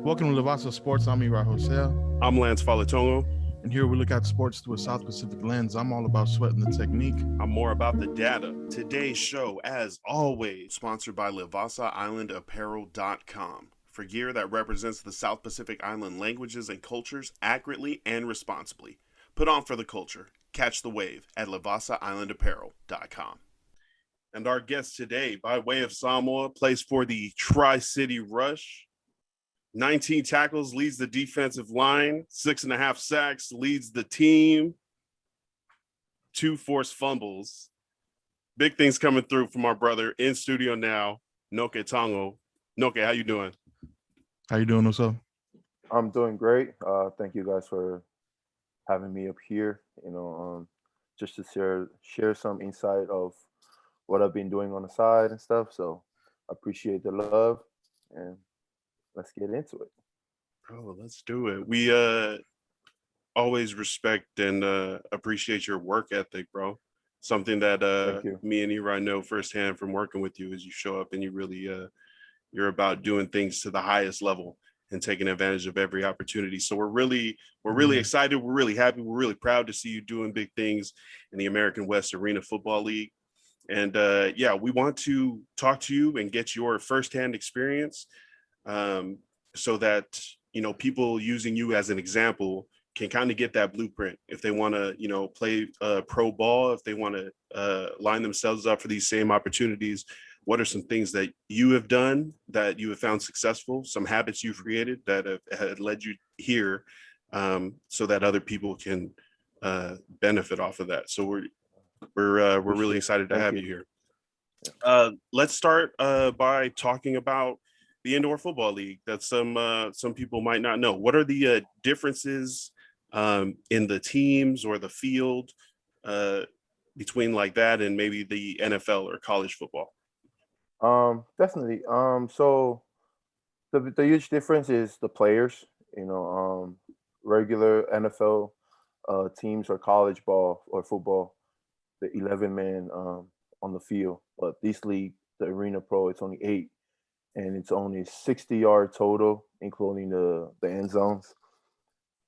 Welcome to VASA Sports. I'm Ira Hosea. I'm Lance Falatongo. And here we look at sports through a South Pacific lens. I'm all about sweating the technique. I'm more about the data. Today's show, as always, sponsored by VASAislandapparel.com for gear that represents the South Pacific Island languages and cultures accurately and responsibly. Put on for the culture. Catch the wave at VASAislandapparel.com. And our guest today, by way of Samoa, plays for the Tri-City Rush. 19 tackles, leads the defensive line, 6.5 sacks, leads the team, 2 forced fumbles. Big things coming through from our brother in studio now, Noke Tago. Noke, how you doing? How you doing, Oso? I'm doing great. Thank you guys for having me up here. Just to share some insight of what I've been doing on the side and stuff. So I appreciate the love and let's get into it. Oh, let's do it. We always respect and appreciate your work ethic, bro. Something that me and Ira know firsthand from working with you is you show up and you really you're about doing things to the highest level and taking advantage of every opportunity. So we're really excited. We're really happy. We're really proud to see you doing big things in the American West Arena Football League. And we want to talk to you and get your firsthand experience. So that, people using you as an example can kind of get that blueprint if they want to, play pro ball, if they want to line themselves up for these same opportunities. What are some things that you have done that you have found successful, some habits you've created that have led you here, so that other people can benefit off of that. So we're really excited to have you here. Let's start by talking about the Indoor Football League that some people might not know. What are the differences in the teams or the field between like that and maybe the NFL or college football? Definitely. So the huge difference is the players. Regular NFL teams or college ball or football, the 11-man on the field. But this league, the Arena Pro, it's only 8. And it's only 60-yard total, including the end zones.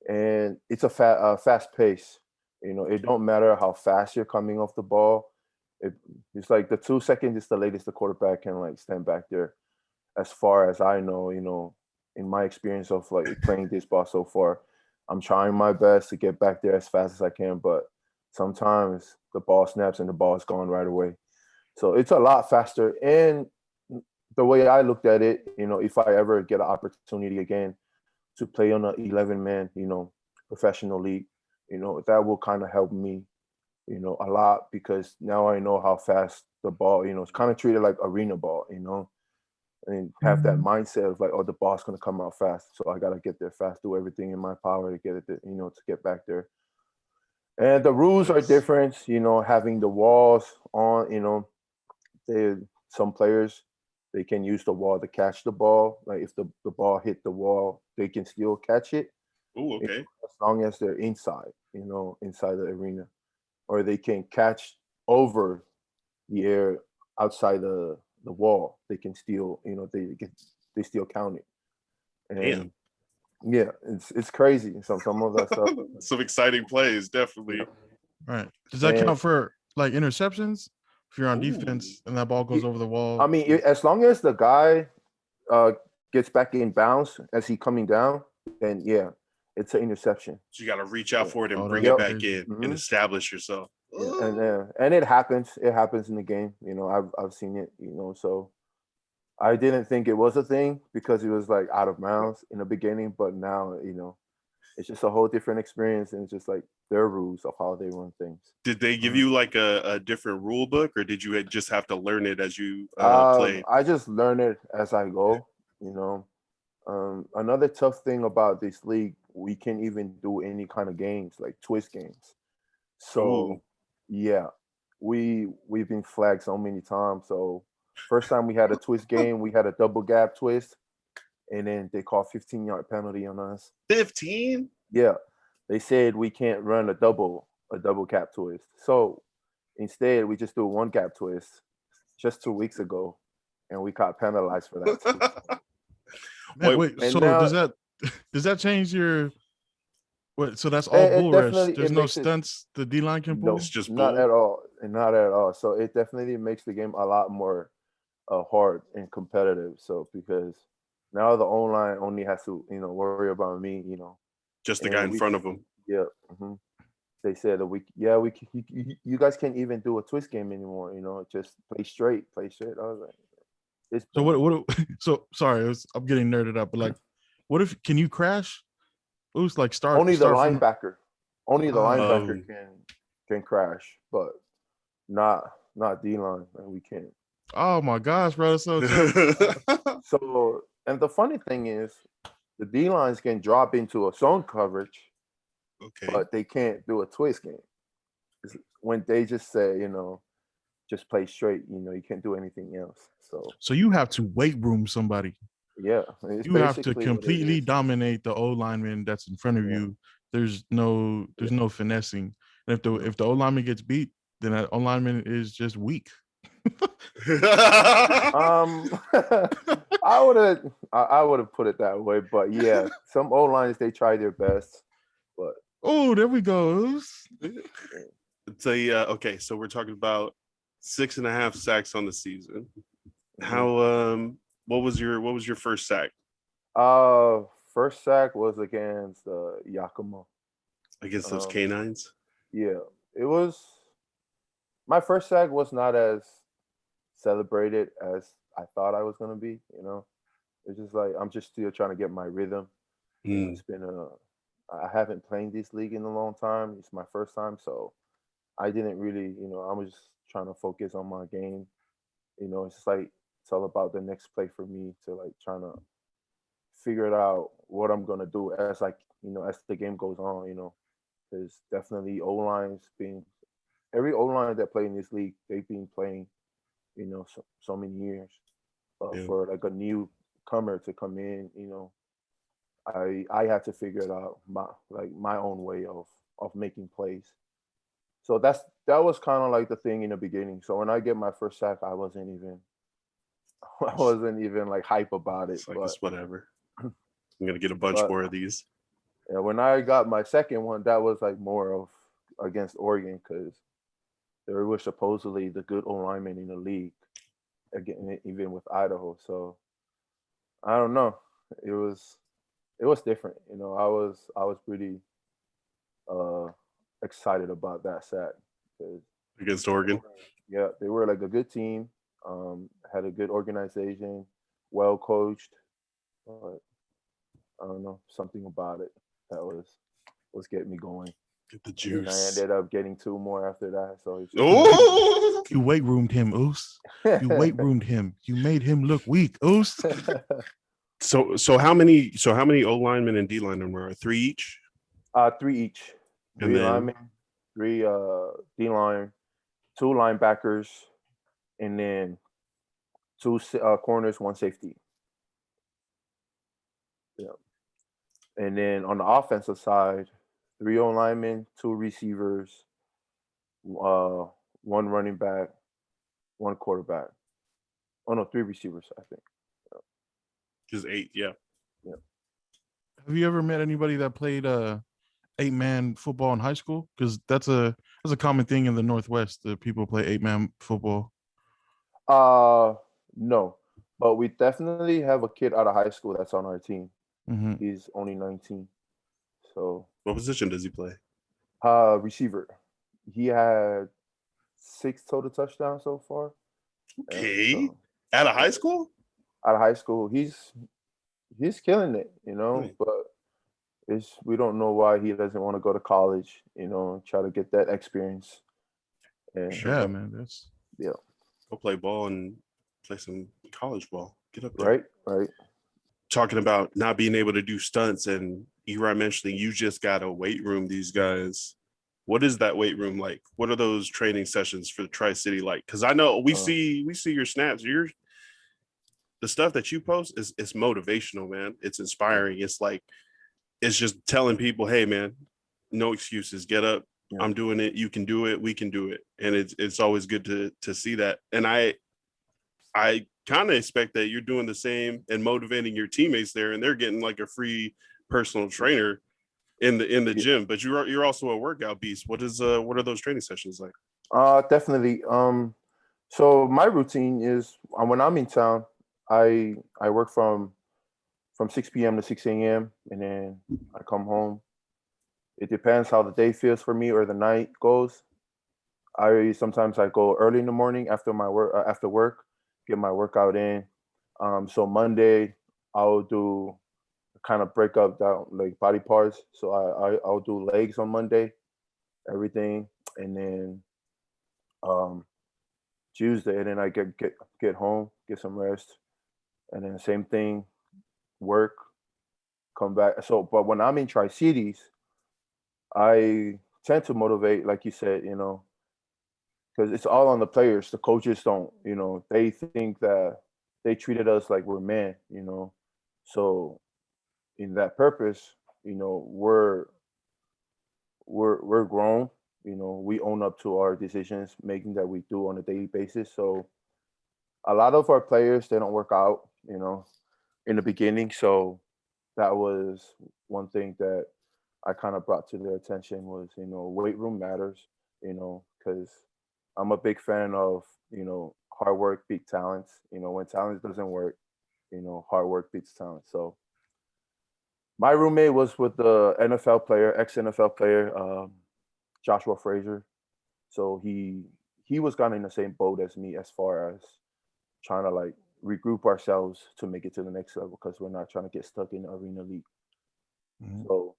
And it's a fast pace. It don't matter how fast you're coming off the ball. It's like the 2 seconds is the latest the quarterback can stand back there. As far as I know, in my experience of playing this ball so far, I'm trying my best to get back there as fast as I can. But sometimes the ball snaps and the ball is gone right away. So it's a lot faster. And the way I looked at it, if I ever get an opportunity again to play on an 11-man, professional league, that will kind of help me, a lot, because now I know how fast the ball, it's kind of treated like arena ball, and have that mindset of the ball's going to come out fast. So I got to get there fast, do everything in my power to get it, to get back there. And the rules are different, having the walls on, some players, they can use the wall to catch the ball. Like if the ball hit the wall, they can still catch it. Oh, okay. As long as they're inside, inside the arena. Or they can catch over the air outside the wall. They can still, they still count it. And damn. Yeah, it's crazy. Some of that stuff. Some exciting plays, definitely. Right. Does that count for interceptions? If you're on defense and that ball goes over the wall? I mean, as long as the guy gets back in bounds as he coming down, then yeah, it's an interception. So you got to reach out for it and bring it back in and establish yourself. Yeah, and it happens. It happens in the game. I've seen it. So I didn't think it was a thing because it was out of bounds in the beginning, but now it's just a whole different experience, and it's just their rules of how they run things. Did they give you a different rule book, or did you just have to learn it as you played? I just learn it as I go. Another tough thing about this league, we can't even do any kind of games like twist games. So yeah, we've been flagged so many times. So first time we had a twist game, we had a double gap twist, and then they called 15-yard penalty on us. 15? Yeah. They said we can't run a double gap twist. So instead, we just do a 1 gap twist just 2 weeks ago, and we got penalized for that. Wait. And So now, does that change your? What? So that's all bull rush. There's no makes it stunts the D line can pull. It's just not bull. at all, and not at all. So it definitely makes the game a lot more hard and competitive. So because now the O line only has to worry about me, Just the and guy in front of him. Yeah. They said that you guys can't even do a twist game anymore. Just play straight. I was like, it's So what? So sorry, I'm getting nerded up, but like, what if can you crash? Who's like start only the start from linebacker. Only the linebacker Oh. can crash, but not D line. We can't. Oh my gosh, bro! So So, and the funny thing is, the D lines can drop into a zone coverage, Okay. but they can't do a twist game. When they just say, just play straight, you can't do anything else. so you have to weight room somebody. Yeah, it's You have to basically what it completely is. dominate the O lineman that's in front of you. There's no finessing. And if the O lineman gets beat, then that O lineman is just weak. I would have put it that way, but yeah, some O lines they try their best, but Oh, there we go. So okay, so we're talking about 6.5 sacks on the season. How what was your first sack? First sack was against Yakima. Against those canines? Yeah, it was. My first sack was not as celebrated as I thought I was gonna be. It's just like I'm just still trying to get my rhythm. It's been I haven't played this league in a long time. It's my first time, so I didn't really, I was just trying to focus on my game. It's just like it's all about the next play for me to like trying to figure it out what I'm gonna do as as the game goes on. There's definitely O lines being every O line that play in this league, they've been playing, so many years. For like a newcomer to come in, I had to figure it out my own way of making plays. So that was kind of like the thing in the beginning. So when I get my first sack, I wasn't even like hype about it. It's like it's whatever. I'm gonna get a bunch more of these. Yeah, when I got my second one, that was like more of against Oregon because they were supposedly the good O linemen in the league, again even with Idaho. So I don't know. It was different. I was pretty excited about that sack against Oregon. Yeah, they were like a good team. Had a good organization, well coached. But I don't know, something about it that was getting me going. Get the And I juice. ended up getting 2 more after that. So You weight roomed him, Oos. You weight roomed him. You made him look weak, Oos. So how many O linemen and D linemen were 3 each? 3 each. 3 linemen, 3 D line, 2 linebackers, and then 2 corners, 1 safety. Yeah. And then on the offensive side, 3 O linemen, 2 receivers, 1 running back, 1 quarterback. Oh no, 3 receivers, I think. Just 8, yeah. Have you ever met anybody that played 8-man football in high school? Because that's a common thing in the Northwest. That people play 8-man football. No, but we definitely have a kid out of high school that's on our team. Mm-hmm. He's only 19. So what position does he play? Receiver. He had 6 total touchdowns so far. Okay. Out of high school? Out of high school, he's killing it, Right. But we don't know why he doesn't want to go to college, and try to get that experience. And, Yeah, man, that's Go play ball and play some college ball. Get up there. Right. Talking about not being able to do stunts, and Eli mentioning you just got a weight room. These guys, what is that weight room like? What are those training sessions for the Tri-City like? Because I know we see your snaps. The stuff that you post is motivational, man. It's inspiring. It's like it's just telling people, hey, man, no excuses. Get up. Yeah. I'm doing it. You can do it. We can do it. And it's always good to see that. And I kind of expect that you're doing the same and motivating your teammates there, and they're getting like a free personal trainer in the gym. But you're also a workout beast. What are those training sessions like? Definitely. So my routine is when I'm in town, I work from 6 p.m. to 6 a.m. and then I come home. It depends how the day feels for me or the night goes. Sometimes I go early in the morning after work, get my workout in. So Monday I'll do kind of break up down like body parts. So I'll do legs on Monday, everything, and then Tuesday, and then I get home, get some rest, and then same thing, work, come back. So, but when I'm in Tri Cities, I tend to motivate, like you said, because it's all on the players. The coaches don't, they think that they treated us like we're men. So, in that purpose, we're grown. We own up to our decisions making that we do on a daily basis. So, a lot of our players, they don't work out, in the beginning. So that was one thing that I kind of brought to their attention was, weight room matters, because I'm a big fan of, hard work beat talents. When talent doesn't work, hard work beats talent. So my roommate was with the NFL player, ex-NFL player, Joshua Frazier. So he was kind of in the same boat as me as far as trying to like regroup ourselves to make it to the next level because we're not trying to get stuck in the arena league. Mm-hmm. So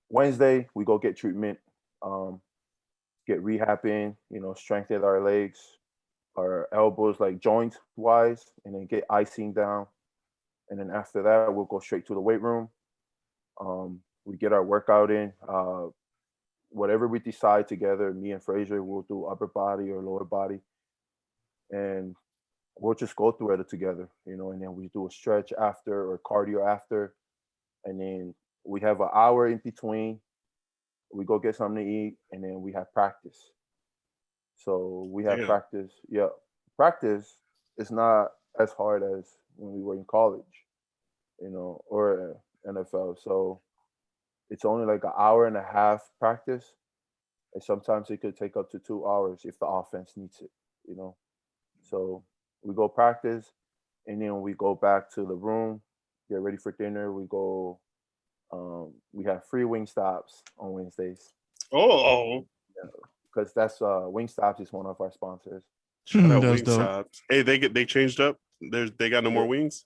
Wednesday we go get treatment, get rehabbing, strengthen our legs, our elbows, like joint wise, and then get icing down. And then after that, we'll go straight to the weight room. We get our workout in. Whatever we decide together, me and Frazier, we'll do upper body or lower body. And we'll just go through it together, and then we do a stretch after or cardio after. And then we have an hour in between. We go get something to eat, and then we have practice. So we have practice. Yeah. Practice is not as hard as when we were in college, or NFL. So it's only like an hour and a half practice. And sometimes it could take up to 2 hours if the offense needs it, So we go practice, and then we go back to the room, get ready for dinner. We go, we have free wing stops on Wednesdays. Oh, because that's Wingstops is one of our sponsors. Shout out Wingstops. Hey, they changed up. They got no more wings.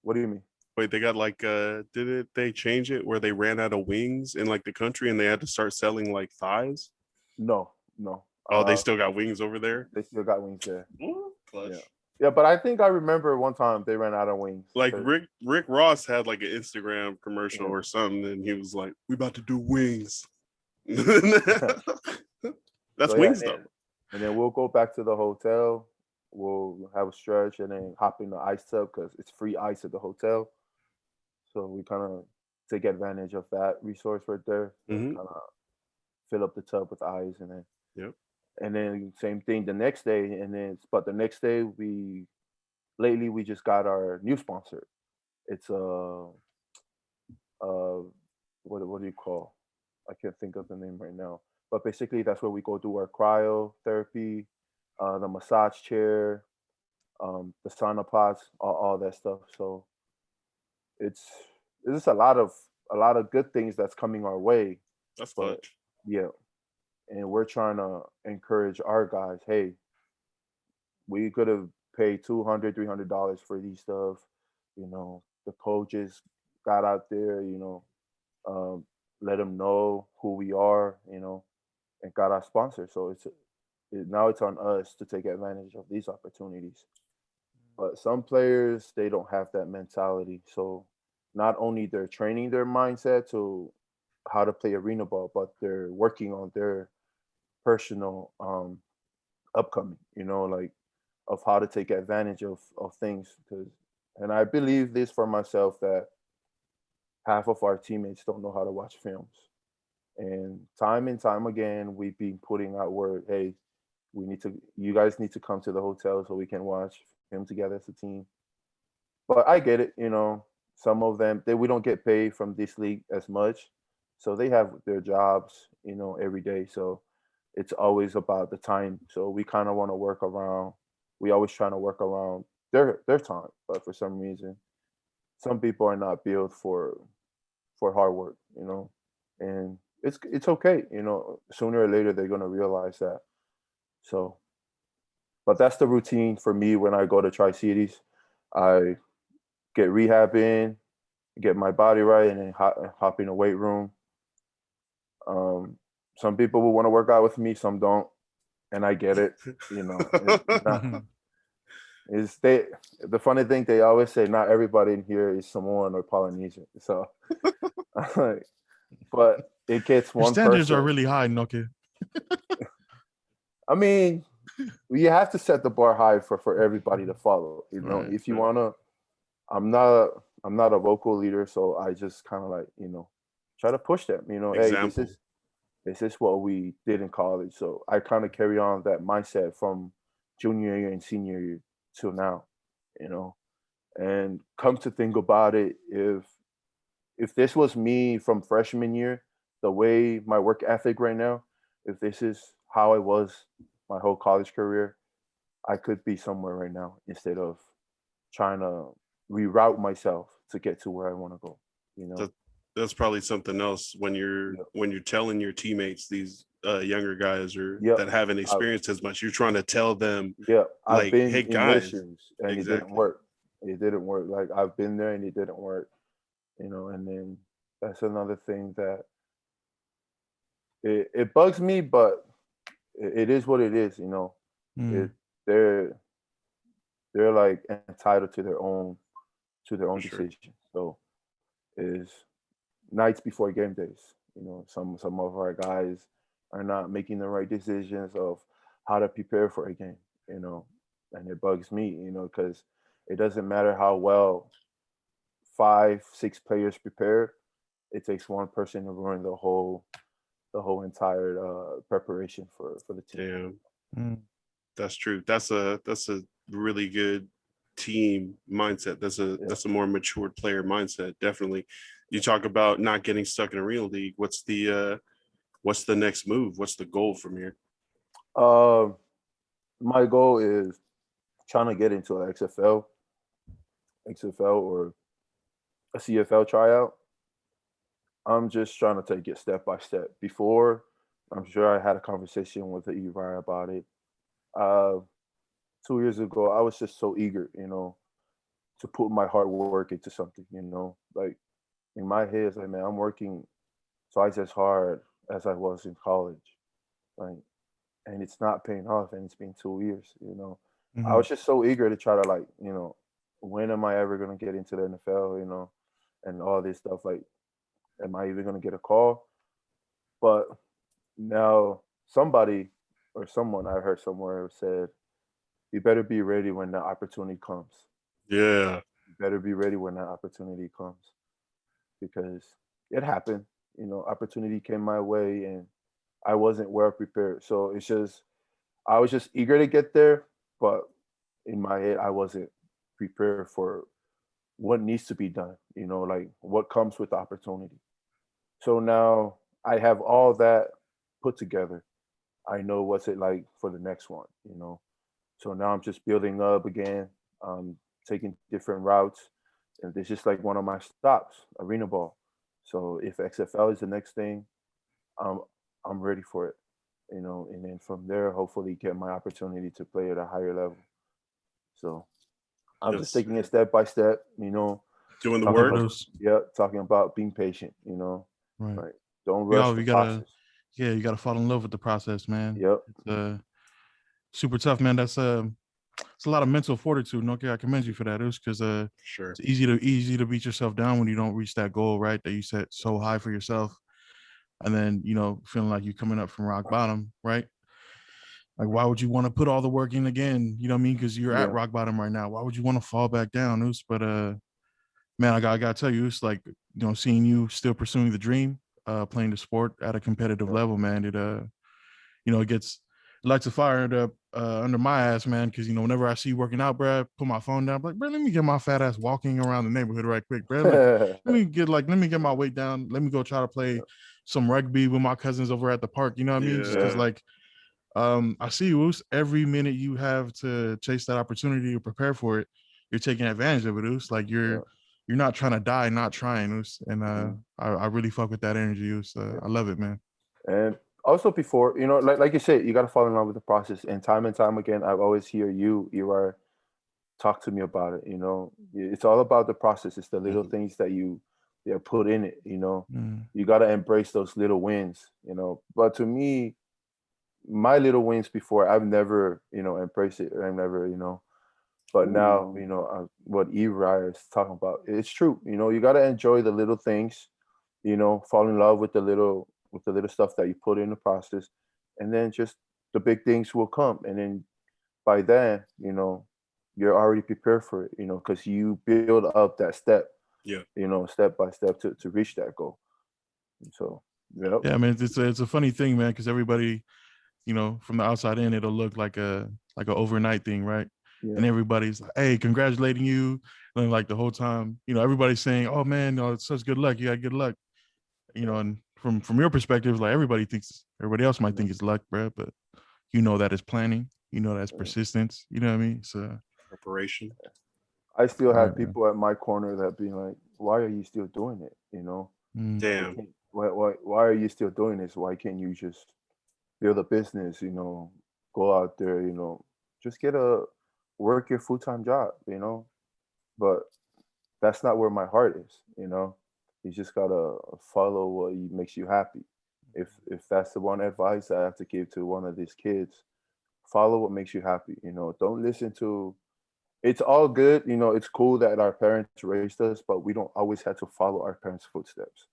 What do you mean? Wait, they got like did they change it where they ran out of wings in like the country and they had to start selling like thighs? No. Oh, they still got wings over there? They still got wings there. Clutch. Yeah, but I think I remember one time they ran out of wings. Like Rick Ross had like an Instagram commercial or something, and he was like, "We about to do wings." That's wings though. And then we'll go back to the hotel. We'll have a stretch and then hop in the ice tub because it's free ice at the hotel. So we kind of take advantage of that resource right there. Kind of fill up the tub with ice, and then and then same thing the next day. But the next day we just got our new sponsor. It's what do you call? I can't think of the name right now. But basically, that's where we go do our cryotherapy, the massage chair, the sauna pots, all that stuff. So it's a lot of good things that's coming our way. That's clutch. Yeah, and we're trying to encourage our guys. Hey, we could have paid $200, $300 for these stuff. The coaches got out there. Let them know who we are. And got our sponsor. So now it's on us to take advantage of these opportunities. But some players, they don't have that mentality. So not only they're training their mindset to how to play arena ball, but they're working on their personal upcoming, like of how to take advantage of things. And I believe this for myself that half of our teammates don't know how to watch films. And time again, we've been putting out word, hey, You guys need to come to the hotel so we can watch film together as a team. But I get it, some of them we don't get paid from this league as much, so they have their jobs, every day. So it's always about the time. So we kind of want to work around. We always trying to work around their time, but for some reason, some people are not built for hard work, and it's okay, Sooner or later they're gonna realize that. So, but that's the routine for me when I go to Tri Cities. I get rehab in, get my body right, and then hop in the weight room. Some people will want to work out with me, some don't, and I get it. The funny thing they always say, not everybody in here is Samoan or Polynesian. So, but it gets Your one standards person. are really high, Noke. I mean, you have to set the bar high for everybody to follow. Right, if you wanna, I'm not a vocal leader, so I just kind of like try to push them. Hey, Example. this is what we did in college. So I kind of carry on that mindset from junior year and senior year till now. And come to think about it, if this was me from freshman year, the way my work ethic right now, if this is how I was my whole college career, I could be somewhere right now instead of trying to reroute myself to get to where I want to go. That's probably something else when you're telling your teammates, these younger guys or that haven't experienced as much, you're trying to tell them, I've been hey in guys, their shoes and exactly. It didn't work. It didn't work. Like I've been there and it didn't work. And then that's another thing that it bugs me, but it is what it is. They're like entitled to their own decision. So is nights before game days. Some of our guys are not making the right decisions of how to prepare for a game. And it bugs me. Because it doesn't matter how well 5-6 players prepare. It takes one person to ruin the whole entire preparation for the team. Yeah, that's true. That's a really good team mindset. That's a more mature player mindset. Definitely. You talk about not getting stuck in Arena League. What's the next move? What's the goal from here? My goal is trying to get into an XFL or a CFL tryout. I'm just trying to take it step by step. Before, I'm sure I had a conversation with Eli about it. 2 years ago, I was just so eager, to put my hard work into something, like in my head, it's like, man, I'm working twice as hard as I was in college, like, and it's not paying off, and it's been 2 years, Mm-hmm. I was just so eager to try to like, when am I ever gonna get into the NFL, and all this stuff, like, am I even gonna get a call? But now somebody or someone I heard somewhere said, you better be ready when the opportunity comes. Yeah. You better be ready when that opportunity comes, because it happened. Opportunity came my way and I wasn't well prepared. So I was just eager to get there, but in my head, I wasn't prepared for what needs to be done, like what comes with the opportunity. So now I have all that put together. I know what's it like for the next one, So now I'm just building up again, taking different routes. And this is like one of my stops, arena ball. So if XFL is the next thing, I'm ready for it, and then from there, hopefully get my opportunity to play at a higher level. So I'm just taking it step by step, doing the work. Talking about being patient, Right. Like, don't rush the process. You gotta fall in love with the process, man. Yep. It's super tough, man. It's a lot of mental fortitude. Okay, I commend you for that, because sure, it's easy to beat yourself down when you don't reach that goal, right? That you set so high for yourself, and then feeling like you're coming up from rock bottom, right? Like, why would you want to put all the work in again? You know what I mean? Because you're at rock bottom right now. Why would you want to fall back down, But man, I gotta tell you, it's like, seeing you still pursuing the dream, playing the sport at a competitive level, man. It it gets lights a fire under my ass, man. Because whenever I see you working out, bro, put my phone down. I'm like, bro, let me get my fat ass walking around the neighborhood right quick, bro. Let me get my weight down. Let me go try to play some rugby with my cousins over at the park. You know what I mean? Just because I see you, Oos, every minute you have to chase that opportunity or prepare for it, you're taking advantage of it, Oos. Like you're not trying to die, not trying, Oos. And I really fuck with that energy, Oos. I love it, man. And also before, like you said, you got to fall in love with the process. And time again, I've always hear you, Eli, talk to me about it. It's all about the process. It's the little things that you put in it. You got to embrace those little wins. But to me, my little wins before, I've never embraced it. I've never But now what Eli is talking about, it's true. You got to enjoy the little things. Fall in love with the little stuff that you put in the process, and then just the big things will come. And then by then, you're already prepared for it, because you build up that step, step by step to reach that goal. And so, yeah, I mean, it's a funny thing, man, because everybody, from the outside in, it'll look like a overnight thing, right? Yeah. And everybody's like, hey, congratulating you. And like the whole time, everybody's saying, oh man, it's such good luck. You got good luck. And from your perspective, like everybody else might think it's luck, bro, but that is planning, that's persistence, you know what I mean? So preparation. I still have people at my corner that be like, why are you still doing it? Damn. Why are you still doing this? Why can't you just build a business, go out there, just work your full-time job, but that's not where my heart is, You just gotta follow what makes you happy. If that's the one advice I have to give to one of these kids, follow what makes you happy. Don't listen to. It's all good. It's cool that our parents raised us, but we don't always have to follow our parents' footsteps.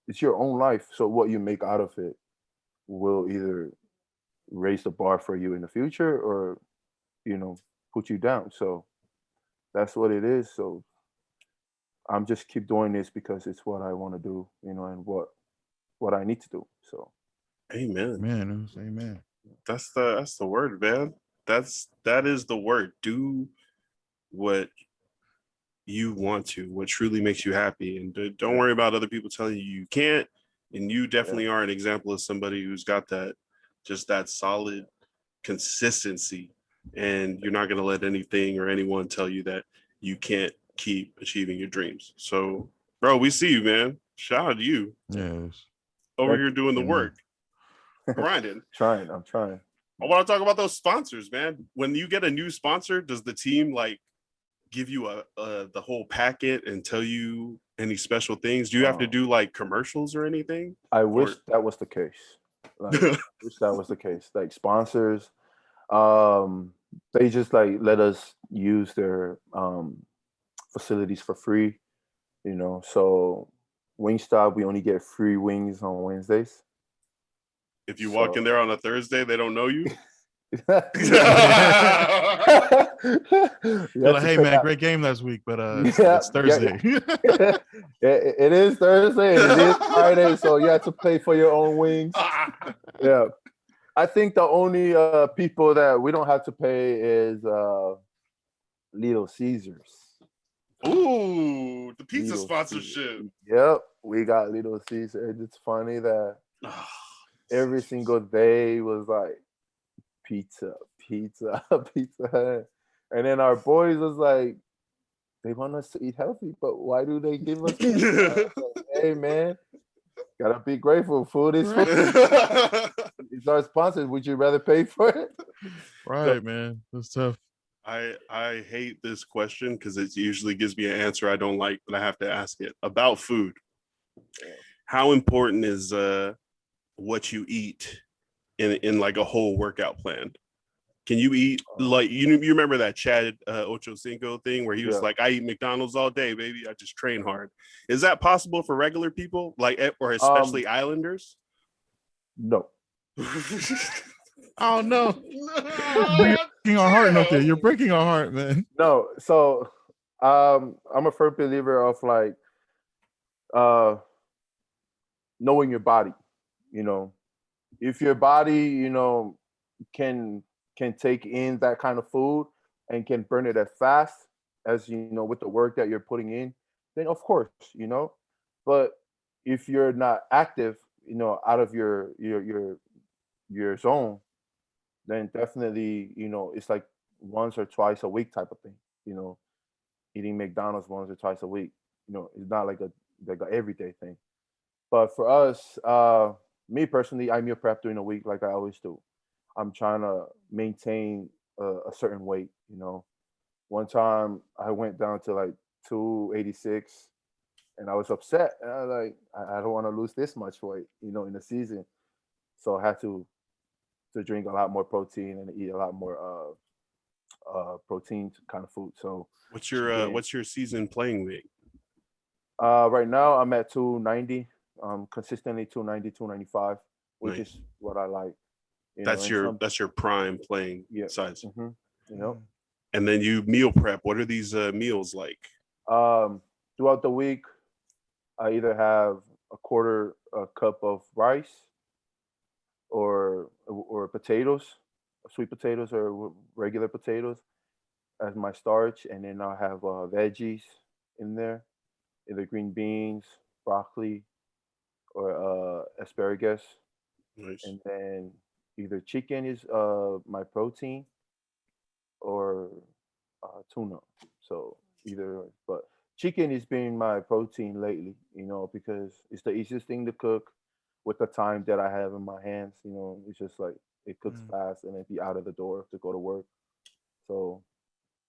It's your own life. So what you make out of it will either raise the bar for you in the future or, put you down. So that's what it is. So I'm just keep doing this because it's what I want to do, and what I need to do. So, amen, man. Amen. That's the word, man. That is the word. Do what you want to, what truly makes you happy, and don't worry about other people telling you can't. And you definitely are an example of somebody who's got that solid consistency, and you're not going to let anything or anyone tell you that you can't keep achieving your dreams. So, bro, we see you, man. Shout out to you. Yes. Over here doing the work. Grinding. I'm trying. I want to talk about those sponsors, man. When you get a new sponsor, does the team give you the whole packet and tell you any special things? Do you have to do commercials or anything? I wish that was the case. Wish that was the case. Like sponsors, they just let us use their facilities for free, So Wingstop, we only get free wings on Wednesdays. If you walk in there on a Thursday, they don't know you. You're like, hey man, great game last week, but it's Thursday. It is Thursday and it is Friday, so you have to pay for your own wings. Yeah. I think the only people that we don't have to pay is Little Caesars. Ooh, the pizza Little sponsorship. Caesars. Yep, we got Little Caesars. It's funny that every single day was like pizza. And then our boys was like, they want us to eat healthy, but why do they give us pizza? Like, hey man, gotta be grateful. Food is food. It's our sponsors. Would you rather pay for it? Right, man. That's tough. I hate this question because it usually gives me an answer I don't like, but I have to ask it. About food. How important is what you eat in a whole workout plan? Can you eat you remember that Chad Ocho Cinco thing where he was like, I eat McDonald's all day, baby. I just train hard. Is that possible for regular people, or especially Islanders? No. Oh no. You're breaking our heart, Noke. You're breaking our heart, man. No. So I'm a firm believer of knowing your body. if your body, can take in that kind of food and can burn it as fast as with the work that you're putting in, then of course, But if you're not active, out of your zone, then definitely, it's like once or twice a week type of thing. Eating McDonald's once or twice a week. It's not like a everyday thing. But for us, me personally, I meal prep during the week like I always do. I'm trying to maintain a certain weight. One time I went down to like 286, and I was upset. And I was like, I don't want to lose this much weight, in the season. So I had to drink a lot more protein and eat a lot more protein kind of food. So what's your season playing weight? Right now I'm at 290. Consistently 290, 295, which Nice. is what I like. That's your prime playing size. Mm-hmm. And then you meal prep. What are these meals like? Throughout the week, I either have a quarter a cup of rice or potatoes, sweet potatoes or regular potatoes as my starch, and then I'll have veggies in there, either green beans, broccoli, or asparagus, Nice. and then either chicken is my protein or tuna. So either, but chicken is being my protein lately, because it's the easiest thing to cook with the time that I have in my hands. It's just like it cooks fast and then be out of the door to go to work. So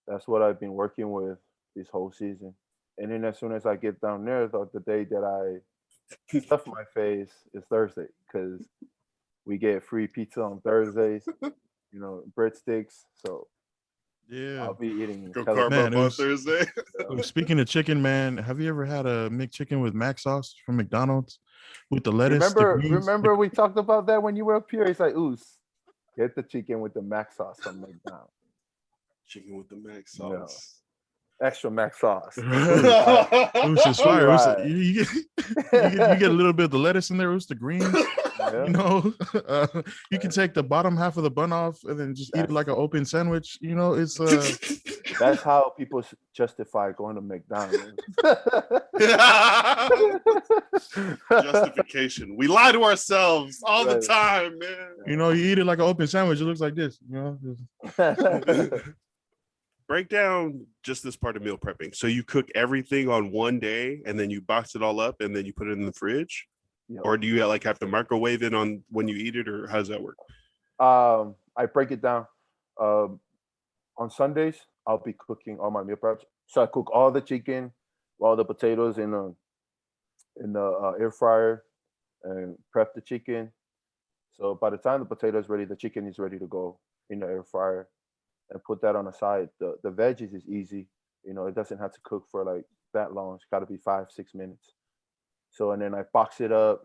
that's what I've been working with this whole season. And then as soon as I get down there, the day that I stuff my face is Thursday because we get free pizza on Thursdays, breadsticks. So Yeah. I'll be eating. Go carb up on Thursday. Speaking of chicken, man, have you ever had a McChicken with mac sauce from McDonald's with the lettuce? Remember we talked about that when you were up here. It's like, Oos, get the chicken with the mac sauce from McDonald's. Chicken with the mac sauce. No. Extra mac sauce. Oos is fire. Right. You get a little bit of the lettuce in there. Oos, the greens. Yeah. You can take the bottom half of the bun off and then just eat it like an open sandwich. It's that's how people justify going to McDonald's. Justification. We lie to ourselves all the time, man. You eat it like an open sandwich. It looks like this. Break down just this part of meal prepping. So you cook everything on one day and then you box it all up and then you put it in the fridge? Yep. Or do you have to microwave it on when you eat it, or how does that work? I break it down. On Sundays, I'll be cooking all my meal preps. So I cook all the chicken, all the potatoes in the air fryer, and prep the chicken. So by the time the potato is ready, the chicken is ready to go in the air fryer, and put that on the side. The veggies is easy. It doesn't have to cook for like that long. It's got to be 5-6 minutes. So, and then I box it up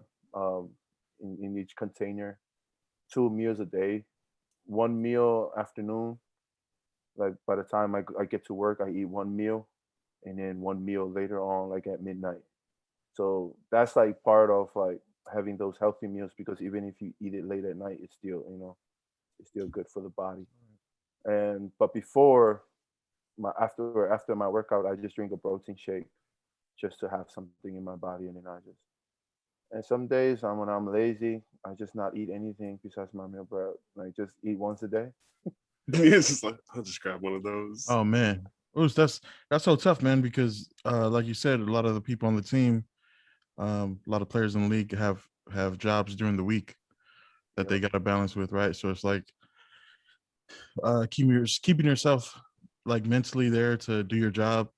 in each container, 2 meals a day, 1 meal afternoon. Like by the time I get to work, I eat 1 meal, and then 1 meal later on, like at midnight. So that's like part of like having those healthy meals, because even if you eat it late at night, it's still, it's still good for the body. But before after my workout, I just drink a protein shake just to have something in my body, and then and some days when I'm lazy, I just not eat anything besides my meal prep. Like just eat once a day. It's just like, I'll just grab one of those. Oh man. Ooh, that's so tough, man, because like you said, a lot of the people on the team, a lot of players in the league have jobs during the week that they got to balance with, right? So it's like keeping yourself like mentally there to do your job,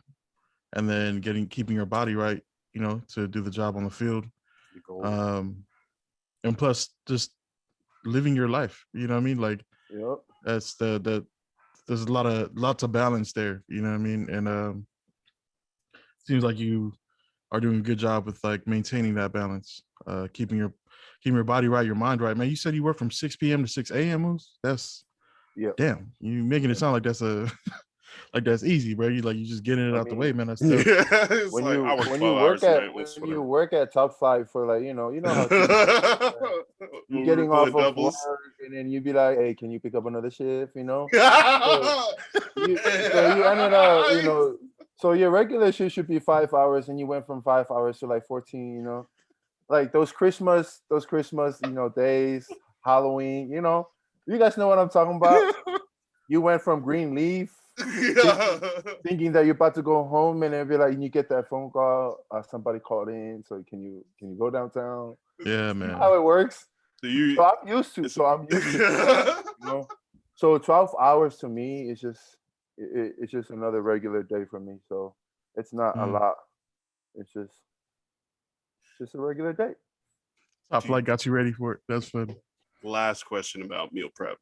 and then keeping your body right, to do the job on the field. And plus just living your life, you know what I mean? Like, that's there's lots of balance there, you know what I mean? And seems like you are doing a good job with like maintaining that balance, keeping your body right, your mind right. Man, you said you work from 6 p.m. to 6 a.m. That's damn, you making it sound like that's a Like that's easy, bro. You just getting it out the way, man. That's Yeah, tough. it's when like you I work when 12 you hours work at tonight. when you work at top flight for like you know how things you're getting off of work and then you be like, hey, can you pick up another shift? You know, so you ended up so your regular shift should be 5 hours and you went from 5 hours to like 14. You know, like those Christmas days, Halloween. You guys know what I'm talking about. You went from green leaf. Thinking that you're about to go home and then be like, and you get that phone call, somebody called in, so can you go downtown? Yeah, man. How it works. So I'm used to. So 12 hours to me is just it's just another regular day for me. So it's not a lot. It's just a regular day. Top flight got you ready for it. That's funny. Last question about meal prep.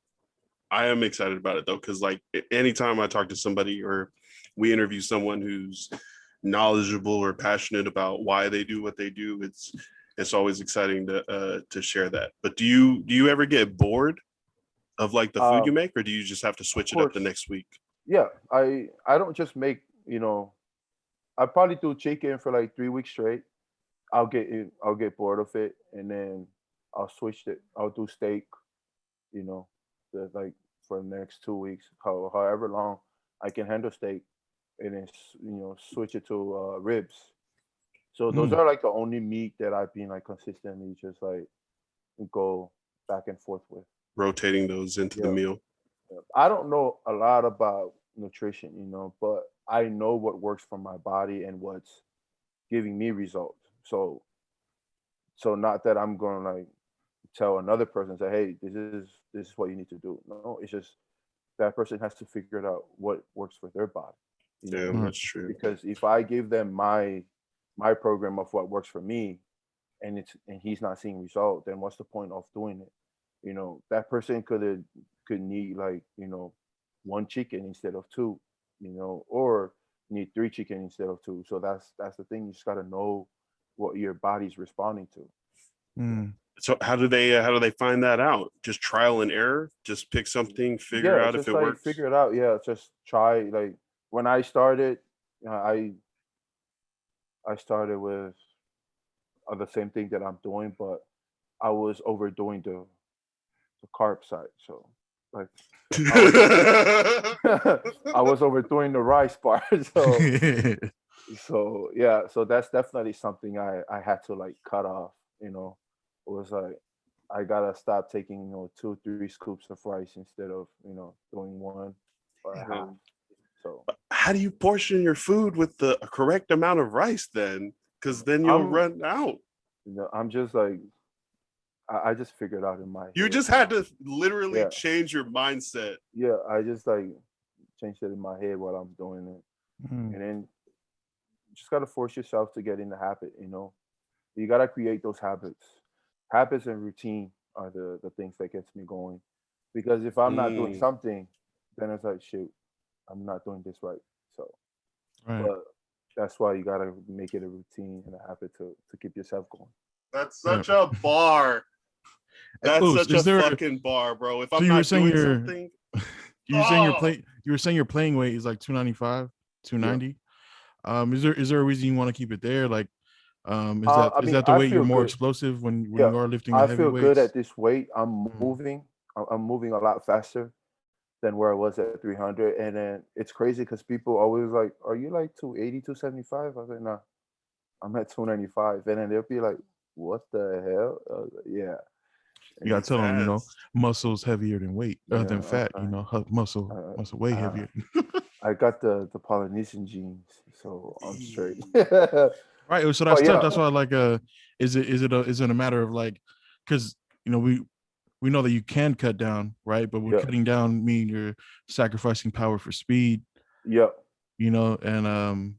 I am excited about it though, because like anytime I talk to somebody or we interview someone who's knowledgeable or passionate about why they do what they do, it's always exciting to share that. But do you ever get bored of like the food you make, or do you just have to switch it up the next week? Yeah, I don't just make, I probably do chicken for like 3 weeks straight. I'll get bored of it, and then I'll switch it. I'll do steak, like for the next 2 weeks, however long I can handle steak, and then switch it to ribs. So those are like the only meat that I've been like consistently just like go back and forth with. Rotating those into the meal. I don't know a lot about nutrition, but I know what works for my body and what's giving me results. So not that I'm going to like tell another person, say, hey, this is what you need to do. No, it's just that person has to figure it out what works for their body. Yeah, that's true. Because if I give them my program of what works for me, and he's not seeing result, then what's the point of doing it? That person could need like 1 chicken instead of 2, or need 3 chicken instead of 2. So that's the thing. You just got to know what your body's responding to. So how do they find that out? Just trial and error? Just pick something, figure out if it works? Figure it out. Yeah, just try. Like when I started, I started with the same thing that I'm doing, but I was overdoing the carb side. So like I was overdoing the rice part. So yeah, so that's definitely something I had to like cut off. It was like I gotta stop taking 2-3 scoops of rice instead of doing 1 or a half. So how do you portion your food with the correct amount of rice then? Because then you'll run out. I'm just like I just figured out in my head. You just had to literally change your mindset. Yeah, I just like changed it in my head while I'm doing it. And then you just gotta force yourself to get in the habit, You gotta create those habits. Habits and routine are the things that gets me going. Because if I'm not doing something, then it's like, shoot, I'm not doing this right. So but that's why you gotta make it a routine and a habit to keep yourself going. That's such a bar. That's such a fucking bar, bro. If I'm not doing something, you were saying your playing weight is like 295, 290. Yeah. Is there a reason you want to keep it there? Like, is that the way you're more explosive when you are lifting the heavy weights? I feel good at this weight. I'm moving a lot faster than where I was at 300. And then it's crazy because people always like, are you like 280, 275? I was like, nah, I'm at 295. And then they'll be like, what the hell? Yeah. You gotta tell them, muscle's heavier than weight, than fat. Muscle way heavier. I got the Polynesian genes, so I'm straight. Right. So that's tough. That's why, like, is it a matter of like, because we know that you can cut down, right? But we're cutting down mean you're sacrificing power for speed. Yep. And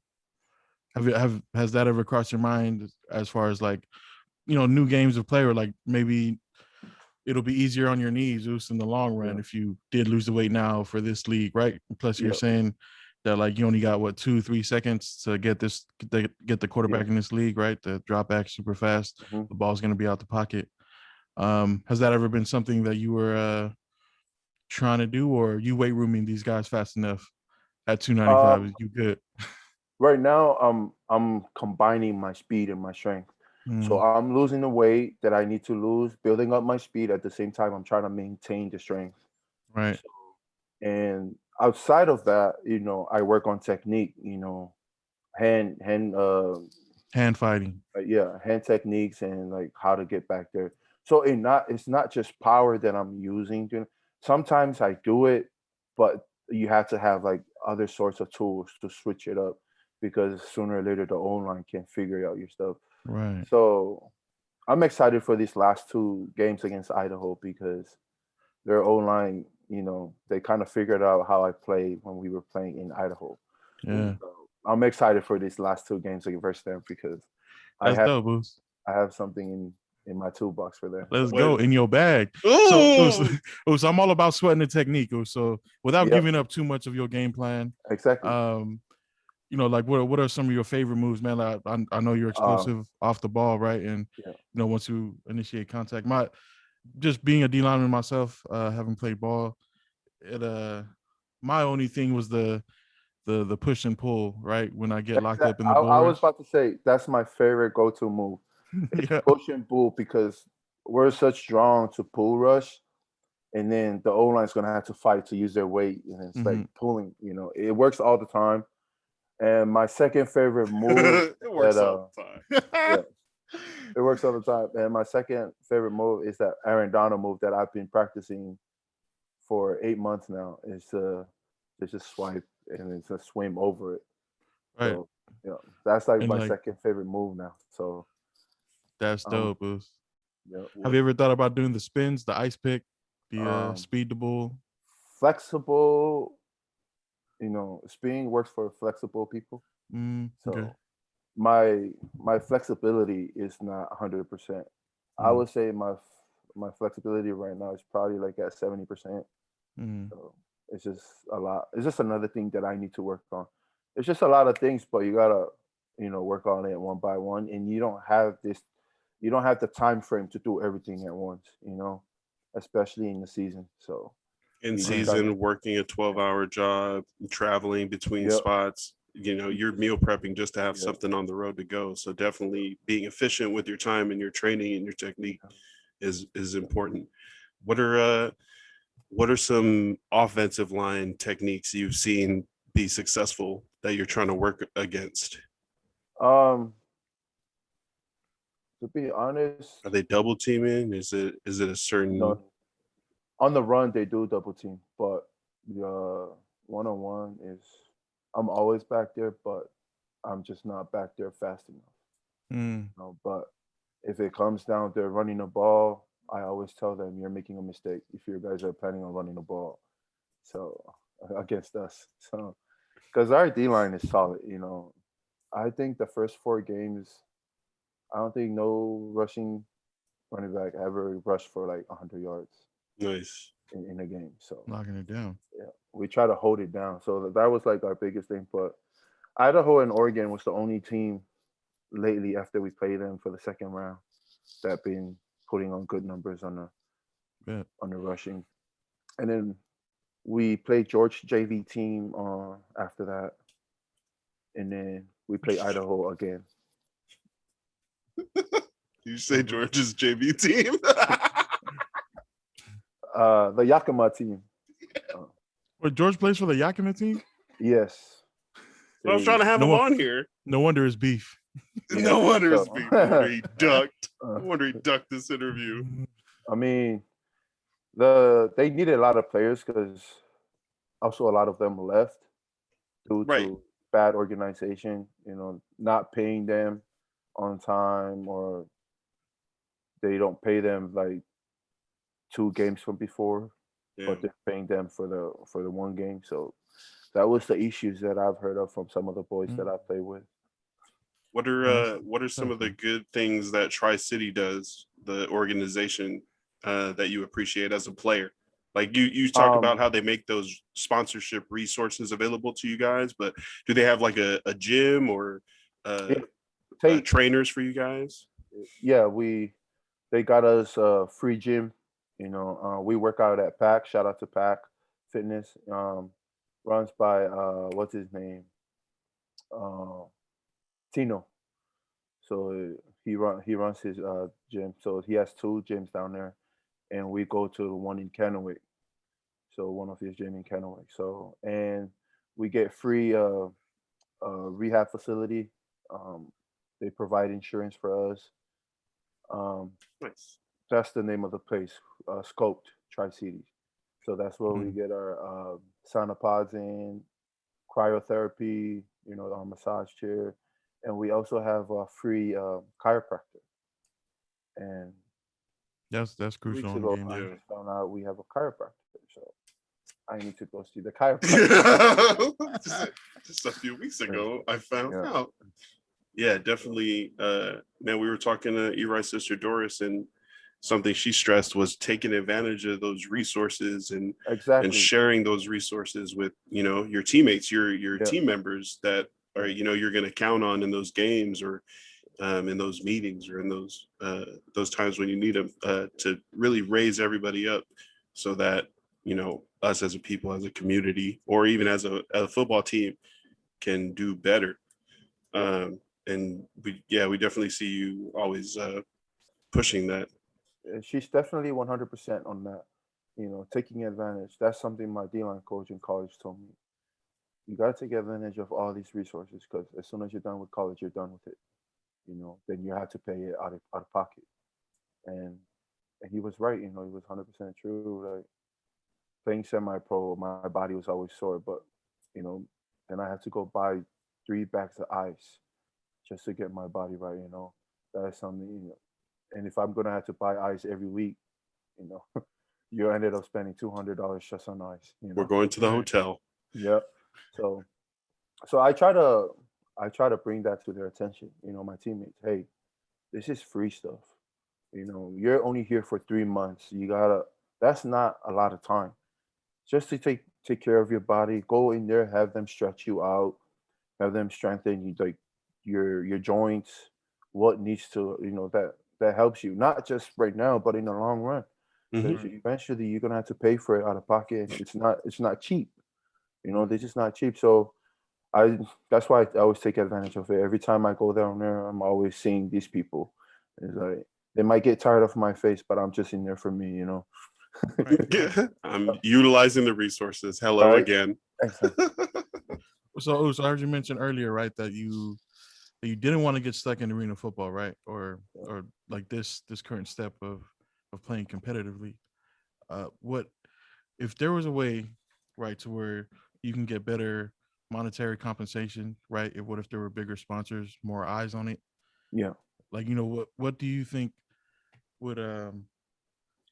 has that ever crossed your mind as far as like, new games of play, or like maybe it'll be easier on your knees in the long run if you did lose the weight now for this league, right? Plus you're saying that like you only got 2-3 seconds to get the quarterback in this league, right? The drop back super fast. The ball's going to be out the pocket. Has that ever been something that you were trying to do, or you weight rooming these guys fast enough at 295? You good? Right now, I'm combining my speed and my strength. So I'm losing the weight that I need to lose, building up my speed. At the same time, I'm trying to maintain the strength. Right. So, and outside of that, I work on technique. Hand fighting. hand techniques and like how to get back there. So it's not just power that I'm using. Sometimes I do it, but you have to have like other sorts of tools to switch it up because sooner or later the O-line can figure out your stuff. Right. So I'm excited for these last two games against Idaho because their O-line, they kind of figured out how I played when we were playing in Idaho. Yeah. So I'm excited for these last two games against them because That's dope, Boost. I have something in my toolbox for them. Let's go in your bag. So I'm all about sweating the technique. So without giving up too much of your game plan, exactly. Like what are some of your favorite moves, man? Like, I know you're explosive off the ball, right? And once you initiate contact, just being a D lineman myself, having played ball, my only thing was the push and pull, right? When I get locked up in the boards. I was about to say that's my favorite go-to move. Push and pull because we're such drawn to pull rush, and then the O-line is gonna have to fight to use their weight, and it's like pulling. It works all the time. And my second favorite move it works all the time. Yeah, it works all the time. And my second favorite move is that Aaron Donald move that I've been practicing for 8 months now. Is just swipe and it's a swim over it. Right. So that's like my second favorite move now. So that's dope, Boost. Yeah. Have you ever thought about doing the spins, the ice pick, the speed the bull? Flexible, spinning works for flexible people. So my flexibility is not 100%. I would say my flexibility right now is probably like at 70%. So it's just a lot. It's just another thing that I need to work on. It's just a lot of things, but you gotta, work on it one by one. And you don't have the time frame to do everything at once, especially in the season. So in season, working a 12-hour job, traveling between spots, you're meal prepping just to have something on the road to go. So definitely being efficient with your time and your training and your technique is important. What are some offensive line techniques you've seen be successful that you're trying to work against? To be honest, are they double teaming? Is it a certain on the run they do double team, but the one-on-one is I'm always back there, but I'm just not back there fast enough. But if it comes down to running the ball, I always tell them you're making a mistake if you guys are planning on running the ball. So against us, so because our D line is solid, I think the first 4 games, I don't think no rushing running back ever rushed for like 100 yards. Nice in a game. So knocking it down. Yeah, we try to hold it down. So that was like our biggest thing. But Idaho and Oregon was the only team lately after we played them for the second round that been putting on good numbers on the rushing. And then we played George JV team after that, and then we play Idaho again. You say George's JV team? The Yakima team. Wait, George plays for the Yakima team? Yes. I was trying to have him on here. No wonder it's beef. No wonder it's beef. No wonder he ducked. No wonder he ducked this interview. I mean, they needed a lot of players because also a lot of them left due to bad organization, not paying them on time, or they don't pay them like 2 games from before, but they're paying them for the 1 game. So that was the issues that I've heard of from some of the boys that I play with. What are some of the good things that Tri-City does, the organization, that you appreciate as a player? Like you talked about how they make those sponsorship resources available to you guys, but do they have like a gym or trainers for you guys? Yeah, they got us a free gym. We work out at PAC. Shout out to PAC Fitness. runs by what's his name? Tino. So he runs his gym. So he has two gyms down there, and we go to the one in Kennewick. So one of his gym in Kennewick. So and we get free rehab facility. Um, they provide insurance for us. Um, Nice. that's the name of the place, Scoped Tri Cities. So that's where we Mhm. get our sauna pods in, cryotherapy, our massage chair, and we also have a free chiropractor. And That's 2 weeks crucial in the ago, game, I man. Yeah. just found out we have a chiropractor. So I need to go see the chiropractor. just, just a few weeks Yeah, ago, I found yeah, out. Yeah, definitely. Man, we were talking to Eri's sister Doris, and something she stressed was taking advantage of those resources and exactly. sharing those resources with your teammates, your Yeah, team members that are yeah, you're going to count on in those games or in those meetings or in those times when you need them to really raise everybody up, so that us as a people, as a community, or even as a football team can do better. yeah. And we definitely see you always pushing that. She's definitely 100% on that. Taking advantage. That's something my D-line coach in college told me. You got to take advantage of all these resources because as soon as you're done with college, you're done with it. Then you have to pay it out of pocket. And and he was right. He was 100% true. Like playing semi-pro, my body was always sore, but you know, then I had to go buy 3 bags of ice just to get my body right. That is something. And if I'm gonna have to buy ice every week, you know, you ended up spending $200 just on ice. We're going to the Right. hotel. Yep. So so I try to bring that to their attention. My teammates. Hey, this is free stuff. You're only here for 3 months. You gotta. That's not a lot of time. Just to take care of your body. Go in there, have them stretch you out, have them strengthen you, like your joints. What needs to that helps you not just right now, but in the long run. Because Hmm. Right. eventually you're gonna have to pay for it out of pocket. And it's not cheap. They're just not cheap. So I that's why I always take advantage of it. Every time I go down there, I'm always seeing these people. It's like they might get tired of my face, but I'm just in there for me. Right. I'm utilizing the resources. Hello Right? again. Exactly. So I heard you mention earlier, right, that you didn't want to get stuck in arena football, right? Yeah. Or like this current step of playing competitively. What if there was a way, right, to where you can get better monetary compensation, right? What if there were bigger sponsors, more eyes on it? Yeah. Like, what do you think would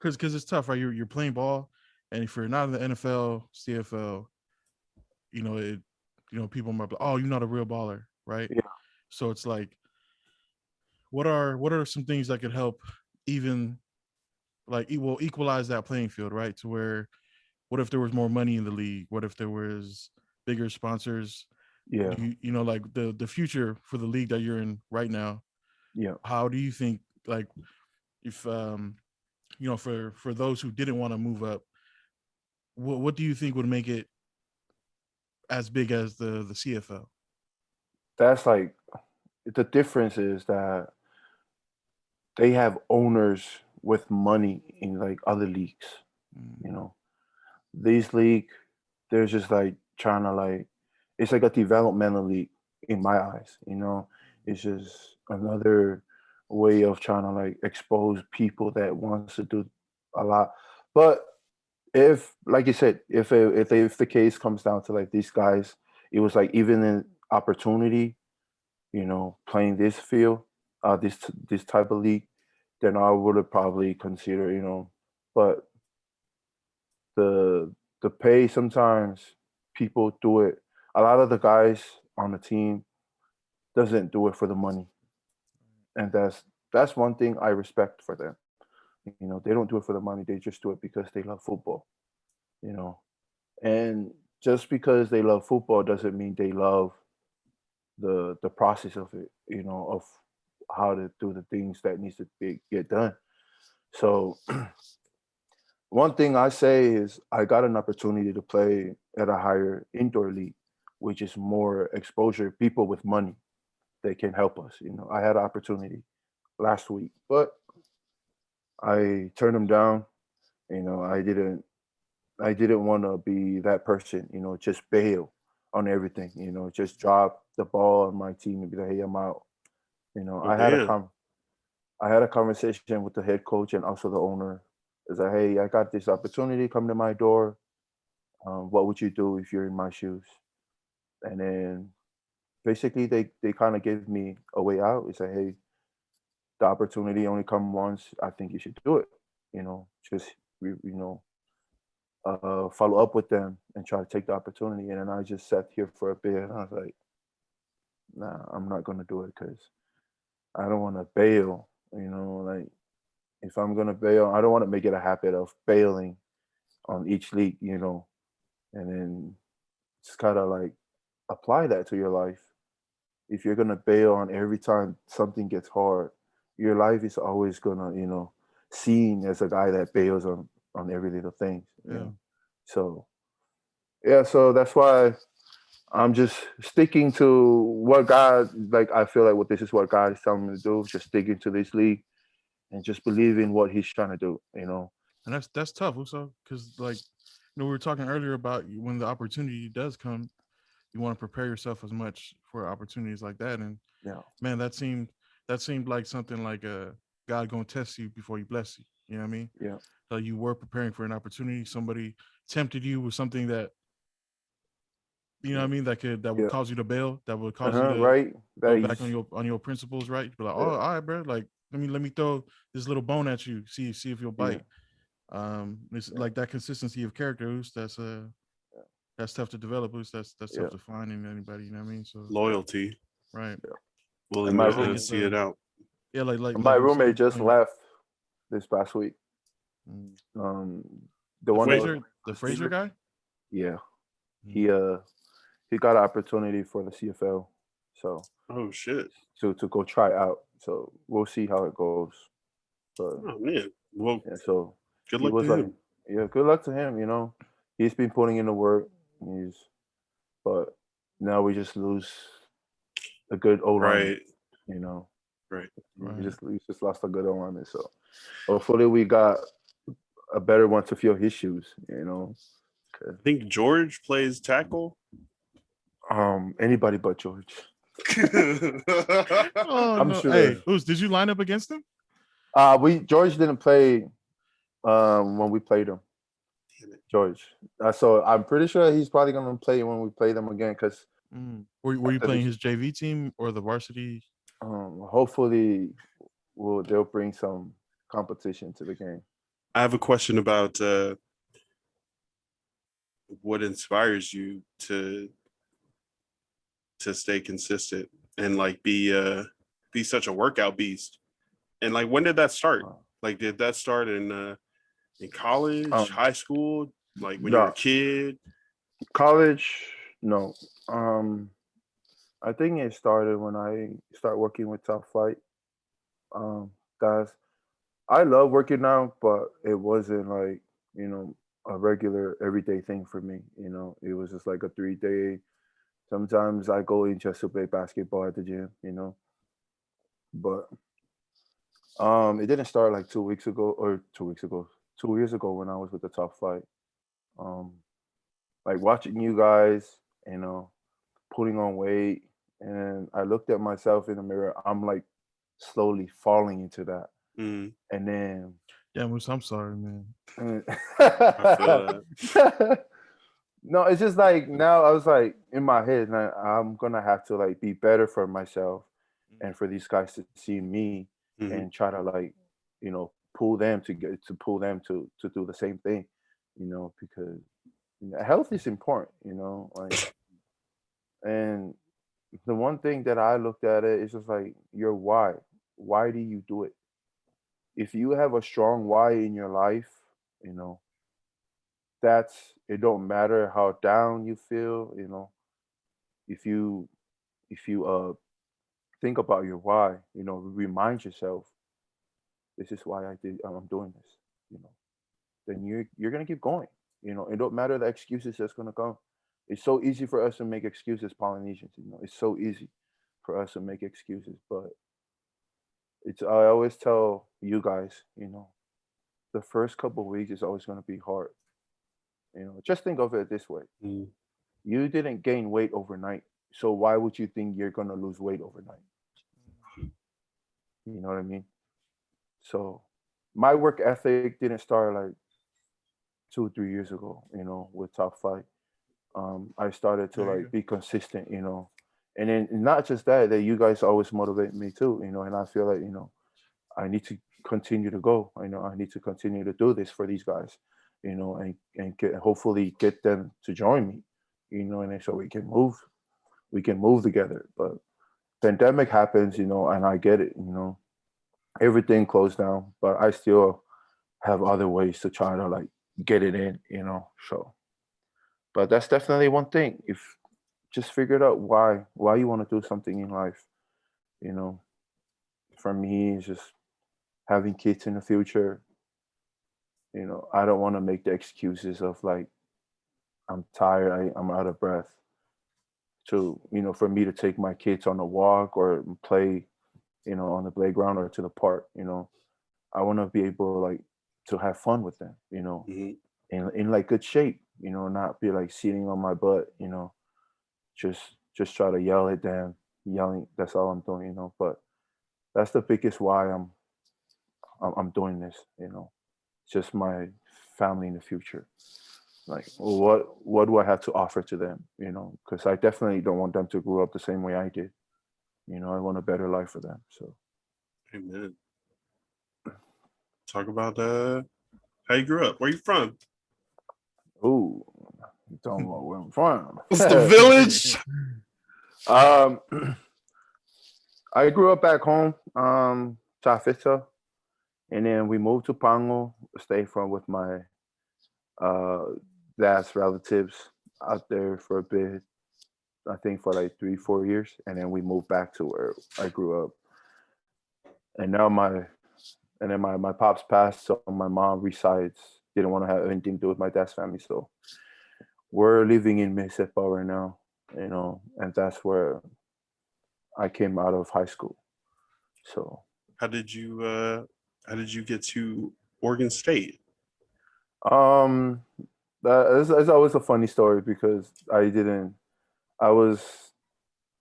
because it's tough, right? You're playing ball, and if you're not in the NFL, CFL, it, people might be, oh, you're not a real baller, right? Yeah. So it's like, what are some things that could help even like equalize that playing field, right? To where what if there was more money in the league? What if there was bigger sponsors? Yeah. Do like the future for the league that you're in right now? Yeah. How do you think, like, if for those who didn't want to move up, what do you think would make it as big as the CFL? That's like the difference is that they have owners with money in like other leagues. Mm. You know, these league, they're just like trying to like it's like a developmental league in my eyes. It's just another way of trying to like expose people that wants to do a lot. But if, like you said, if the case comes down to like these guys, it was like even in opportunity, playing this field, this type of league, then I would have probably consider. But the pay sometimes people do it. A lot of the guys on the team doesn't do it for the money, and that's one thing I respect for them. They don't do it for the money. They just do it because they love football. You know, and just because they love football doesn't mean they love the process of it. Of how to do the things that needs to get done. So one thing I say is I got an opportunity to play at a higher indoor league, which is more exposure, people with money that can help us. I had an opportunity last week, but I turned them down. I didn't want to be that person, just bail on everything, just drop the ball on my team and be like, hey, I'm out. Oh damn. I had a conversation with the head coach and also the owner. Is like, hey, I got this opportunity come to my door. What would you do if you're in my shoes? And then basically they kind of give me a way out. It's like, hey, the opportunity only come once. I think you should do it. Just follow up with them and try to take the opportunity. And then I just sat here for a bit and I was like, nah, I'm not gonna do it because I don't want to bail. Like if I'm gonna bail, I don't want to make it a habit of bailing on each league. And then just kind of like apply that to your life. If you're gonna bail on every time something gets hard, your life is always gonna, seen as a guy that bails on every little thing. Yeah. So yeah, so that's why I'm just sticking to what God, like I feel like what this is what God is telling me to do. Just sticking to this league and just believe in what He's trying to do. And that's tough also, because like we were talking earlier about when the opportunity does come, you want to prepare yourself as much for opportunities like that. And Yeah, man, that seemed like something like God gonna test you before He bless you. You know what I mean? yeah, So you were preparing for an opportunity. Somebody tempted you with something that you know what I mean, that would yeah. cause you to bail, that would cause you to Right. go That back is, on your principles, right? You'd be like, oh, yeah, all right, bro. Like let me throw this little bone at you, see if you'll yeah, bite. It's yeah, like that consistency of character. That's tough to develop. That's yeah, tough to find in anybody. You know what I mean? So yeah, Loyalty, right. yeah. And And my I willingness think to room, it's see it out. yeah, my like you were roommate saying. just left this past week. Mm. Um, the The one that was Fraser, my the Fraser receiver, guy. yeah, he Mm. he got an opportunity for the CFL, so Oh shit. to go try out. So we'll see how it goes. But Oh man. Well, yeah, so good he luck to was like, him. yeah, good luck to him. He's been putting in the work. But now we just lose a good O lineman. Right. You know, Right. Right. we just lost a good O lineman. So hopefully we got a better one to fill his shoes. I think George plays tackle. Anybody but George. Oh I'm no! Hey, sure. did you line up against him? George didn't play when we played him. Damn it. George. So I'm pretty sure he's probably gonna play when we play them again because Were you after playing this, his JV team or the varsity? hopefully they'll bring some competition to the game. I have a question about what inspires you to stay consistent and like be such a workout beast. And like when did that start? Uh, Like did that start in college, um, high school, like when you were a no, kid? college, no. Um, I think it started when I started working with Top Flight. Guys, I love working out, but it wasn't like a regular everyday thing for me. It was just like a 3 day. Sometimes I go in just to play basketball at the gym. But it didn't start like 2 weeks ago or 2 weeks ago, 2 years ago when I was with the Top Flight. Um, like watching you guys, putting on weight, and I looked at myself in the mirror. I'm like slowly falling into that, Mm, and then Yeah, I'm sorry, man. I feel that. no, it's just like now I was like in my head, now I'm gonna have to like be better for myself and for these guys to see me Hmm. and try to like, pull them to pull them to do the same thing, because health is important, like, and the one thing that I looked at it is just like your why. Why do you do it? If you have a strong why in your life, you know, that's it don't matter how down you feel, if you think about your why, remind yourself, this is why I'm doing this, you know. then you're gonna keep going. It don't matter the excuses that's gonna come. It's so easy for us to make excuses, Polynesians. It's so easy for us to make excuses, but I always tell you guys, the first couple of weeks is always gonna be hard. Just think of it this way: Mm. you didn't gain weight overnight, so why would you think you're gonna lose weight overnight? You know what I mean? So my work ethic didn't start like 2 or 3 years ago, with Top Fight. I started to There you like be consistent, and then not just that you guys always motivate me too, and I feel like, I need to continue to go. I need to continue to do this for these guys, and hopefully get them to join me, and then so we can move together. But pandemic happens, and I get it, everything closed down, but I still have other ways to try to like get it in, so. But that's definitely one thing. If just figured out why you want to do something in life, you know. For me, it's just having kids in the future. I don't want to make the excuses of like I'm tired, I'm out of breath. To for me to take my kids on a walk or play, on the playground or to the park. I want to be able like to have fun with them. Mhm. In like good shape. Not be like sitting on my butt. Just try to yell at them, yelling. That's all I'm doing. But that's the biggest why I'm doing this. Just my family in the future. Like, what do I have to offer to them? Because I definitely don't want them to grow up the same way I did. I want a better life for them. So, Amen. Talk about how you grew up. Where you from? ooh, you talking about where I'm from? It's the village. Um, I grew up back home, Tafita, and then we moved to Pango, stayed from with my uh dad's relatives out there for a bit. I think for like 3 4 years, and then we moved back to where I grew up. And now my pops passed, so my mom resides. Didn't want to have anything to do with my dad's family, so we're living in Mesepa right now. And that's where I came out of high school. So, How did you get to Oregon State? um, that's always a funny story because I was,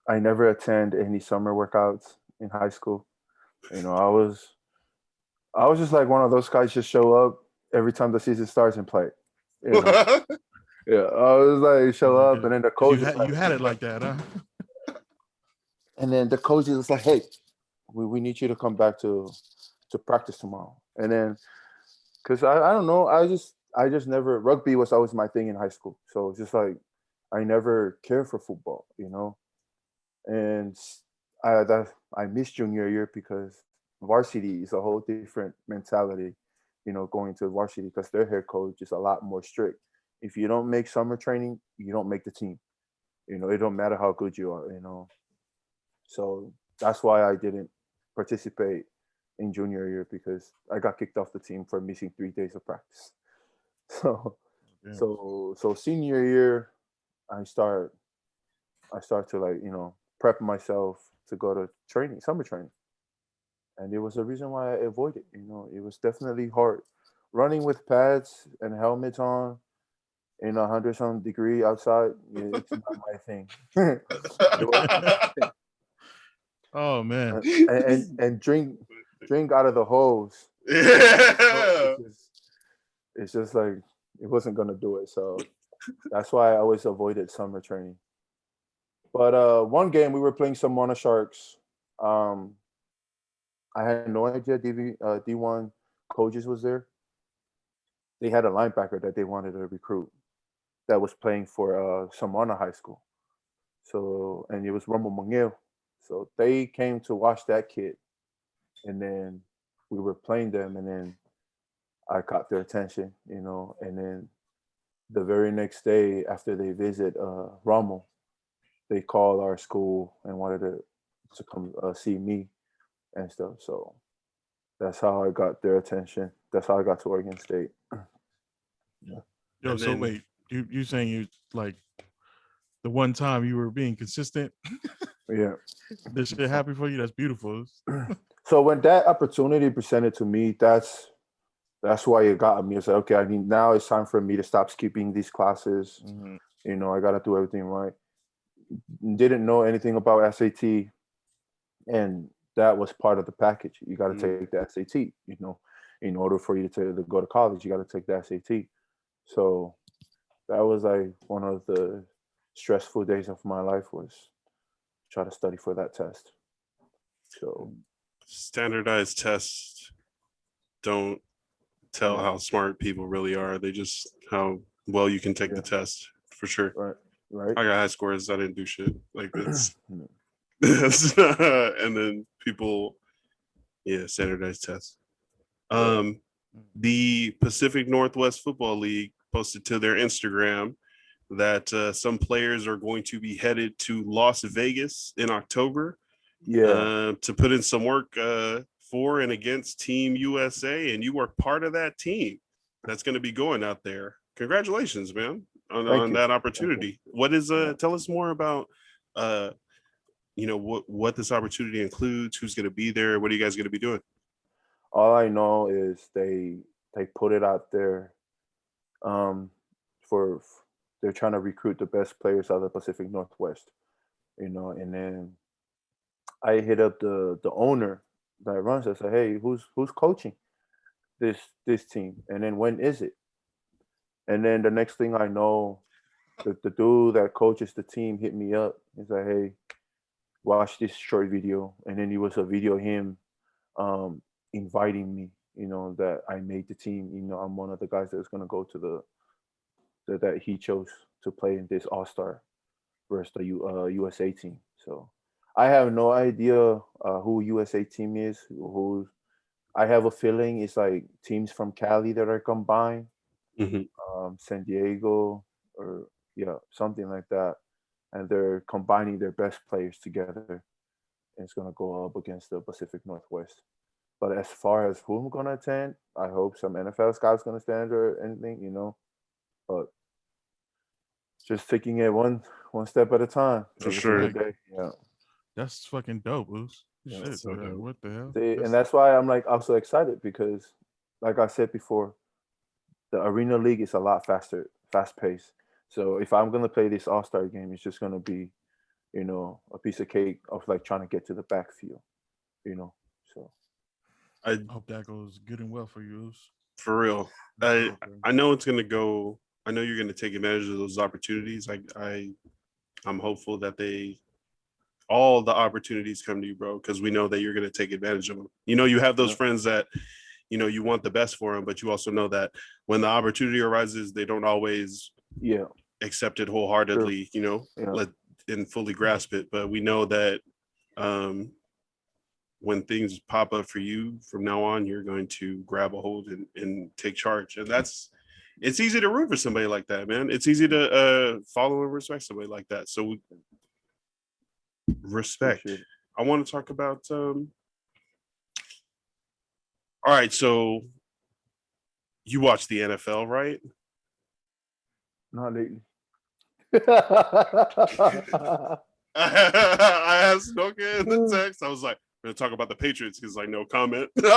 I never attend any summer workouts in high school. I was just like one of those guys just show up every time the season starts and play. You know, yeah. I was like show up, and then the coach you had it like that, huh? and then the coach is like, "Hey, we need you to come back to practice tomorrow." And then, cause I don't know, I just never rugby was always my thing in high school, so it's just like I never cared for football. And I missed junior year because varsity is a whole different mentality. Going to varsity because their head coach is a lot more strict. If you don't make summer training, you don't make the team. It don't matter how good you are. So that's why I didn't participate in junior year because I got kicked off the team for missing 3 days of practice. So Yeah. so senior year, I start to like prep myself to go to training, summer training, and it was a reason why I avoided. It was definitely hard running with pads and helmets on in 100-some degree outside. It's not my thing. It wasn't my thing. Oh man. And drink out of the hose. Yeah. It's just like it wasn't gonna do it. So that's why I always avoided summer training. But one game we were playing some Mono Sharks. Um, I had no idea D1 coaches was there. They had a linebacker that they wanted to recruit that was playing for Samana High School. So, and it was Rumble Mangil. So they came to watch that kid, and then we were playing them, and then I caught their attention, and then the very next day after they visit Rommel, they called our school and wanted to come see me and stuff. So that's how I got their attention. That's how I got to Oregon State. Yo, And so then- wait, you saying you like the one time you were being consistent? Yeah. This shit happy for you? That's beautiful. So when that opportunity presented to me, that's why it got me. It's like, okay, I mean, now it's time for me to stop skipping these classes. Mhm. You know, I got to do everything right. Didn't know anything about SAT, and that was part of the package. You got to take the SAT. You know, in order for you to go to college, you got to take the SAT. So that was like one of the stressful days of my life, was try to study for that test. So standardized tests don't tell how smart people really are. They just how well you can take the test, for sure. Right. I got high scores. I didn't do shit. Like it's and then people, standardized tests. The Pacific Northwest Football League posted to their Instagram that some players are going to be headed to Las Vegas in October to put in some work for and against Team USA, and you are part of that team that's going to be going out there. Congratulations, man, on that opportunity. What is tell us more about what this opportunity includes, who's going to be there, what are you guys going to be doing? All I know is they put it out there for they're trying to recruit the best players out of the Pacific Northwest, you know. And then I hit up the owner that runs it. I said, hey, who's coaching this team, and then when is it? And then the next thing I know, the dude that coaches the team hit me up. He's like, hey, watch this short video. And then it was a video of him inviting me, you know, that I made the team. You know, I'm one of the guys that's going to go to that he chose to play in this All-Star versus the USA team. So I have no idea who USA team is. I have a feeling it's like teams from Cali that are combined, San Diego, or something like that, and they're combining their best players together. And it's gonna go up against the Pacific Northwest. But as far as who I'm gonna attend, I hope some NFL scouts gonna stand or anything, you know. But just taking it one step at a time. For sure. Yeah. That's fucking dope, Oos. Yeah, Shit, so dope. what the hell? And that's why I'm like also excited, because, like I said before, the Arena League is a lot fast paced. So if I'm gonna play this All-Star game, it's just gonna be, you know, a piece of cake of like trying to get to the backfield, you know. So I hope that goes good and well for you, Oos. For real. I know it's gonna go. I know you're gonna take advantage of those opportunities. I'm hopeful that all the opportunities come to you, bro, because we know that you're gonna take advantage of them. You know, you have those friends that, you know, you want the best for them, but you also know that when the opportunity arises, they don't always accept it wholeheartedly, you know, and fully grasp it. But we know that when things pop up for you from now on, you're going to grab a hold and take charge. And it's easy to root for somebody like that, man. It's easy to follow and respect somebody like that. So respect. I want to talk about all right, so you watch the NFL, right? Not lately. I asked Noke in the text. I was like, we're gonna talk about the Patriots. He's like, no comment. That's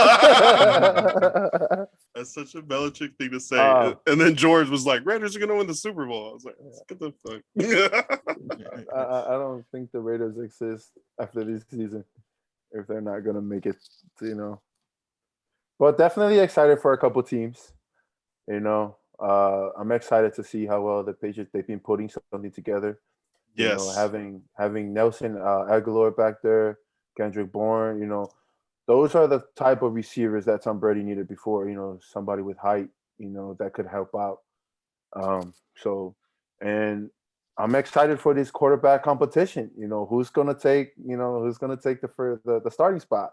such a Belichick thing to say. And then George was like, Raiders are gonna win the Super Bowl. I was like, get the fuck. I don't think the Raiders exist after this season if they're not gonna make it, you know. But definitely excited for a couple teams, you know. I'm excited to see how well the Patriots, they've been putting something together. You know, having Nelson Aguilar back there, Kendrick Bourne, you know, those are the type of receivers that Tom Brady needed before, you know, somebody with height, you know, that could help out. And I'm excited for this quarterback competition. You know, who's gonna take the starting spot,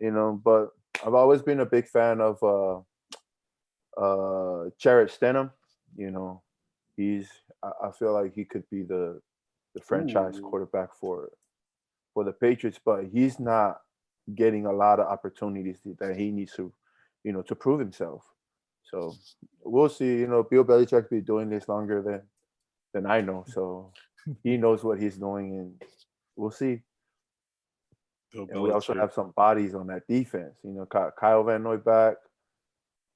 you know. But I've always been a big fan of Jarrett Stidham. You know, I feel like he could be the franchise quarterback for the Patriots, but he's not getting a lot of opportunities that he needs to, you know, to prove himself. So we'll see. You know, Bill Belichick be doing this longer than I know, so he knows what he's doing, and we'll see. Bill And we also Belichick. have some bodies on that defense. You know, got Kyle Van Noy back.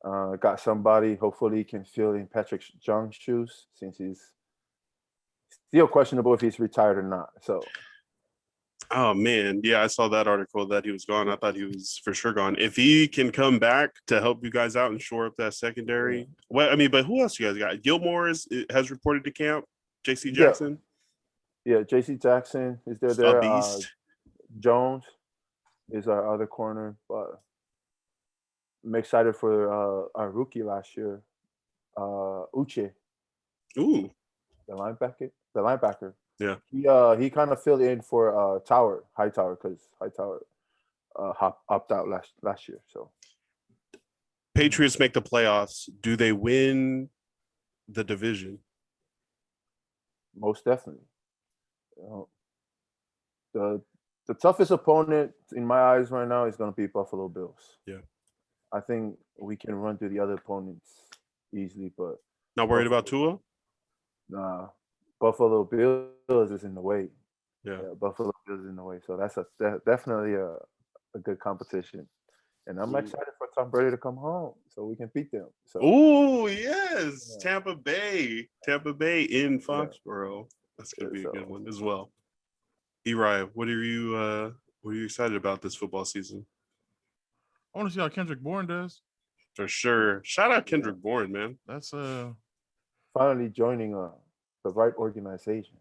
Got somebody. Hopefully, he can fill in Patrick Young's shoes since he's still questionable if he's retired or not. So, Oh man, yeah, I saw that article that he was gone. I thought he was for sure gone. If he can come back to help you guys out and shore up that secondary, well, I mean, but who else you guys got? Gilmore has reported to camp. J.C. Jackson, yeah, J.C. Jackson is a there. beast. Jones is our other corner, but I'm excited for our rookie last year, Uche, Ooh, the linebacker. The linebacker. yeah. He kind of filled in for Hightower, because Hightower opted out last year. So Patriots make the playoffs. Do they win the division? most definitely, you know, the toughest opponent in my eyes right now is going to be Buffalo Bills. Yeah. I think we can run through the other opponents easily, but Not worried about Tua? nah, Buffalo Bills is in the way. Yeah. Buffalo Bills is in the way. So that's definitely a good competition. And I'm excited for Tom Brady to come home so we can beat them. So Oh yes, yeah. Tampa Bay in Foxborough. That's gonna be a good one as well. Eri, what are you excited about this football season? I want to see how Kendrick Bourne does. For sure. Shout out Kendrick Bourne, man. That's finally joining the right organization.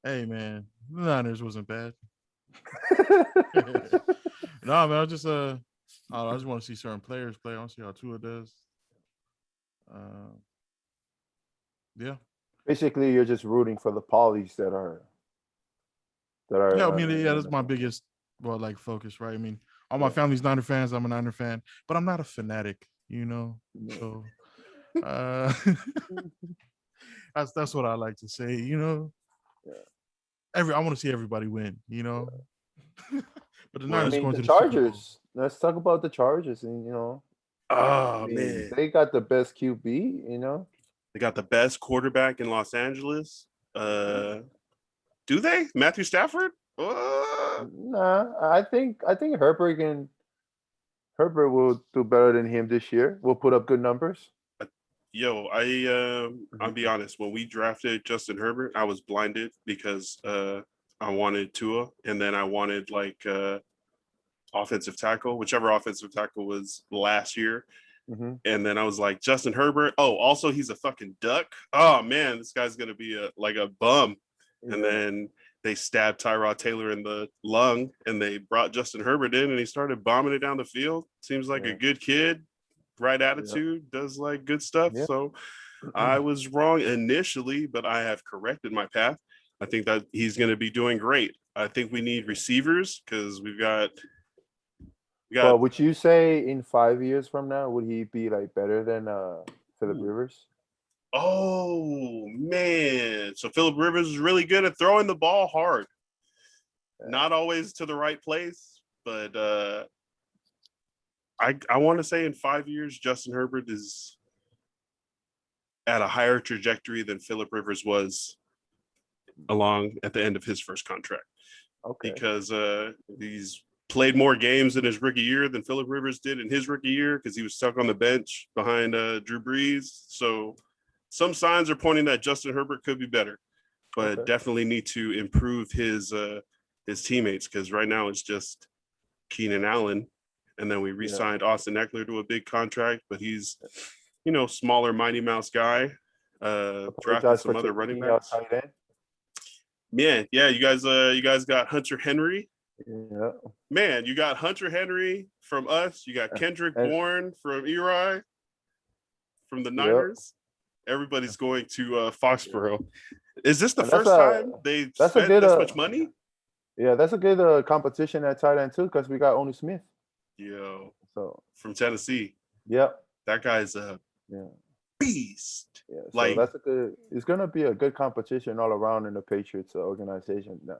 Hey man, the Niners wasn't bad. No, man, I just want to see certain players play. I want to see how Tua does. Yeah. Basically, you're just rooting for the polys that are. Yeah, I mean, yeah, that's my biggest focus, right? I mean, all my family's Niner fans. I'm a Niner fan, but I'm not a fanatic, you know. So, that's what I like to say, you know. I want to see everybody win, you know. But the Niners going to the Chargers. Let's talk about the Chargers, and you know. Oh man, they got the best QB, you know. They got the best quarterback in Los Angeles. Do they? Matthew Stafford? Nah, I think Herbert will do better than him this year. We'll put up good numbers. Yo, I'll be honest. When we drafted Justin Herbert, I was blinded because I wanted Tua, and then I wanted offensive tackle, whichever offensive tackle was last year. Mm-hmm. And then I was like, Justin Herbert. Oh, also he's a fucking duck. Oh man, this guy's gonna be a bum. Yeah. And then they stabbed Tyrod Taylor in the lung, and they brought Justin Herbert in, and he started bombing it down the field. Seems like a good kid, right attitude, does like good stuff. Yeah. So I was wrong initially, but I have corrected my path. I think that he's going to be doing great. I think we need receivers because we got. Well, would you say in 5 years from now, would he be like better than Phillip Rivers? Oh man! So Phillip Rivers is really good at throwing the ball hard, not always to the right place, but I want to say in 5 years, Justin Herbert is at a higher trajectory than Phillip Rivers was at the end of his first contract. Okay. Because he's played more games in his rookie year than Phillip Rivers did in his rookie year because he was stuck on the bench behind Drew Brees. So some signs are pointing that Justin Herbert could be better, but definitely need to improve his teammates because right now it's just Keenan Allen. And then we re-signed Austin Eckler to a big contract, but he's, smaller Mighty Mouse guy. Drafted some other running backs. Man, yeah, you guys got Hunter Henry. Yeah. Man, you got Hunter Henry from us. You got Kendrick Bourne from Eri, from the Niners. Yep. Everybody's going to Foxborough. Is this the first time they spent this much money? Yeah, that's a good competition at tight end too, because we got Oni Smith. Yo, so from Tennessee. Yep, that guy's a beast. Yeah, so that's a good. It's gonna be a good competition all around in the Patriots organization now.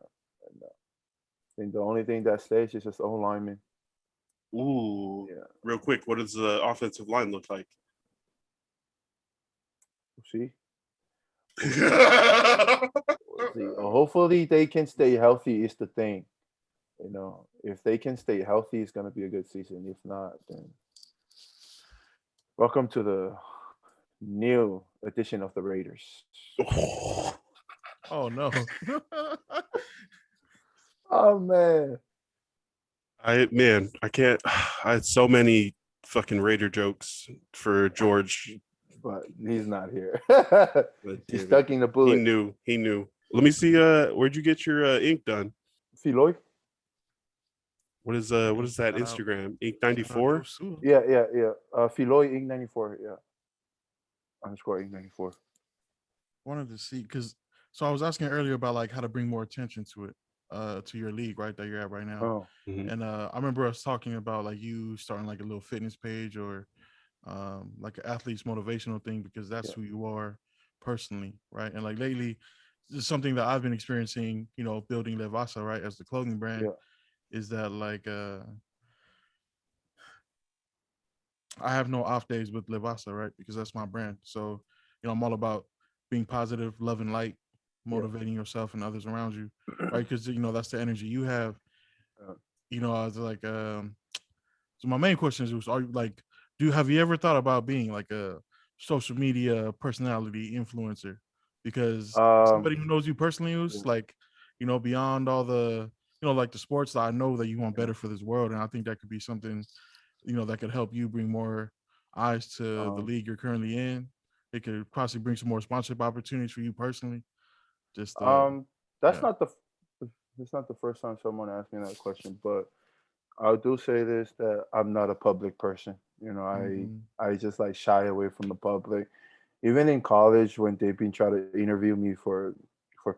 I think the only thing that stays is just O-lineman. Ooh. Yeah. Real quick, what does the offensive line look like? See. Hopefully they can stay healthy is the thing. You know, if they can stay healthy, it's gonna be a good season. If not, then welcome to the new edition of the Raiders. Oh no. Oh man. I can't. I had so many fucking Raider jokes for George. But he's not here. But He's damn stuck it. in the bullet. He knew. Let me see. Where'd you get your ink done? Philoy? What is that Shout out. Instagram? Ink Shout out 94? Josu. Yeah. Philoy Ink 94. Yeah. _ Ink 94. Wanted to see because I was asking earlier about like how to bring more attention to it, to your league, right, that you're at right now. Oh. Mhm. And I remember us talking about like you starting like a little fitness page or like an athlete's motivational thing because that's who you are personally, right? And like lately, this is something that I've been experiencing, you know, building VASA, right, as the clothing brand, is that like I have no off days with VASA, right? Because that's my brand. So, you know, I'm all about being positive, love and light, motivating yourself and others around you, right? Because you know that's the energy you have. You know, I was like, so my main question is, are you like, have you ever thought about being like a social media personality influencer? Because somebody who knows you personally, who's like, you know, beyond all the, you know, like the sports, I know that you want better for this world, and I think that could be something, you know, that could help you bring more eyes to the league you're currently in. It could possibly bring some more sponsorship opportunities for you personally. Just That's not the it's not the first time someone asked me that question, but I do say this, that I'm not a public person. You know, I just like shy away from the public. Even in college, when they've been trying to interview me for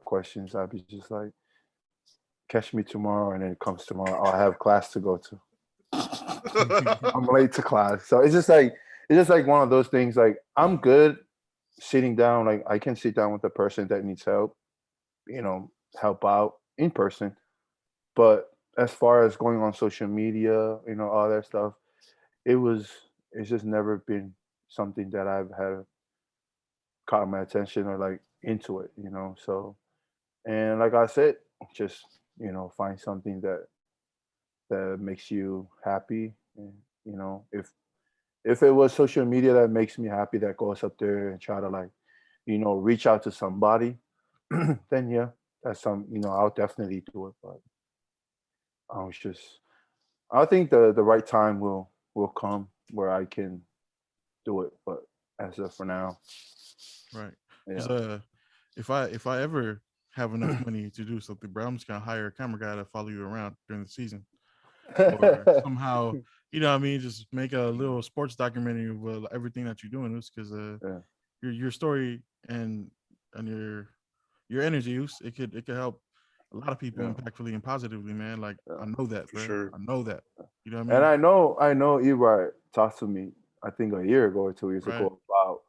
questions, I'd be just like, catch me tomorrow, and then it comes tomorrow. I'll have class to go to. I'm late to class. So it's just like one of those things. Like, I'm good sitting down. Like, I can sit down with a person that needs help, you know, help out in person. But as far as going on social media, you know, all that stuff, it's just never been something that I've had caught my attention or like into it, you know. So, and like I said, just, you know, find something that makes you happy. And, you know, if it was social media that makes me happy, that goes up there and try to like, you know, reach out to somebody, then yeah, that's you know, I'll definitely do it. But I think the right time will come where I can do it. But as of for now, right. yeah. Because if I ever have enough money to do something, bro, I'm just gonna hire a camera guy to follow you around during the season, or somehow, you know what I mean, just make a little sports documentary of everything that you're doing. Because your story and your energy use, it could help a lot of people impactfully and positively, man. Like I know that, For bro. sure. I know that. You know what I And mean? I know Eli talked to me, I think a year ago or 2 years Right. ago, about,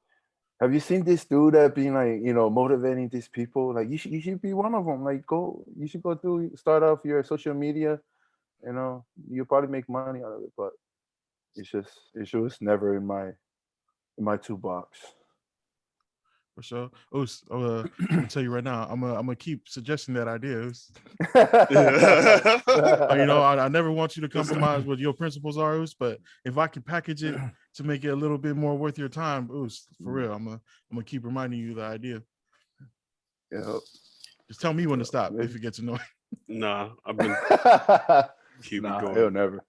have you seen this dude that been like, you know, motivating these people? Like, you should be one of them. Like, you should go start off your social media. You know, you'll probably make money out of it, but it was never in my toolbox. For sure. Oos, I'm gonna tell you right now, I'm gonna keep suggesting that idea. Oos. You know, I never want you to compromise what your principles are, Oos, but if I can package it to make it a little bit more worth your time, Oos, for real, I'm gonna keep reminding you the idea. Yeah. Just tell me when to stop if it gets annoying. Nah, I've been keep it going. It'll never.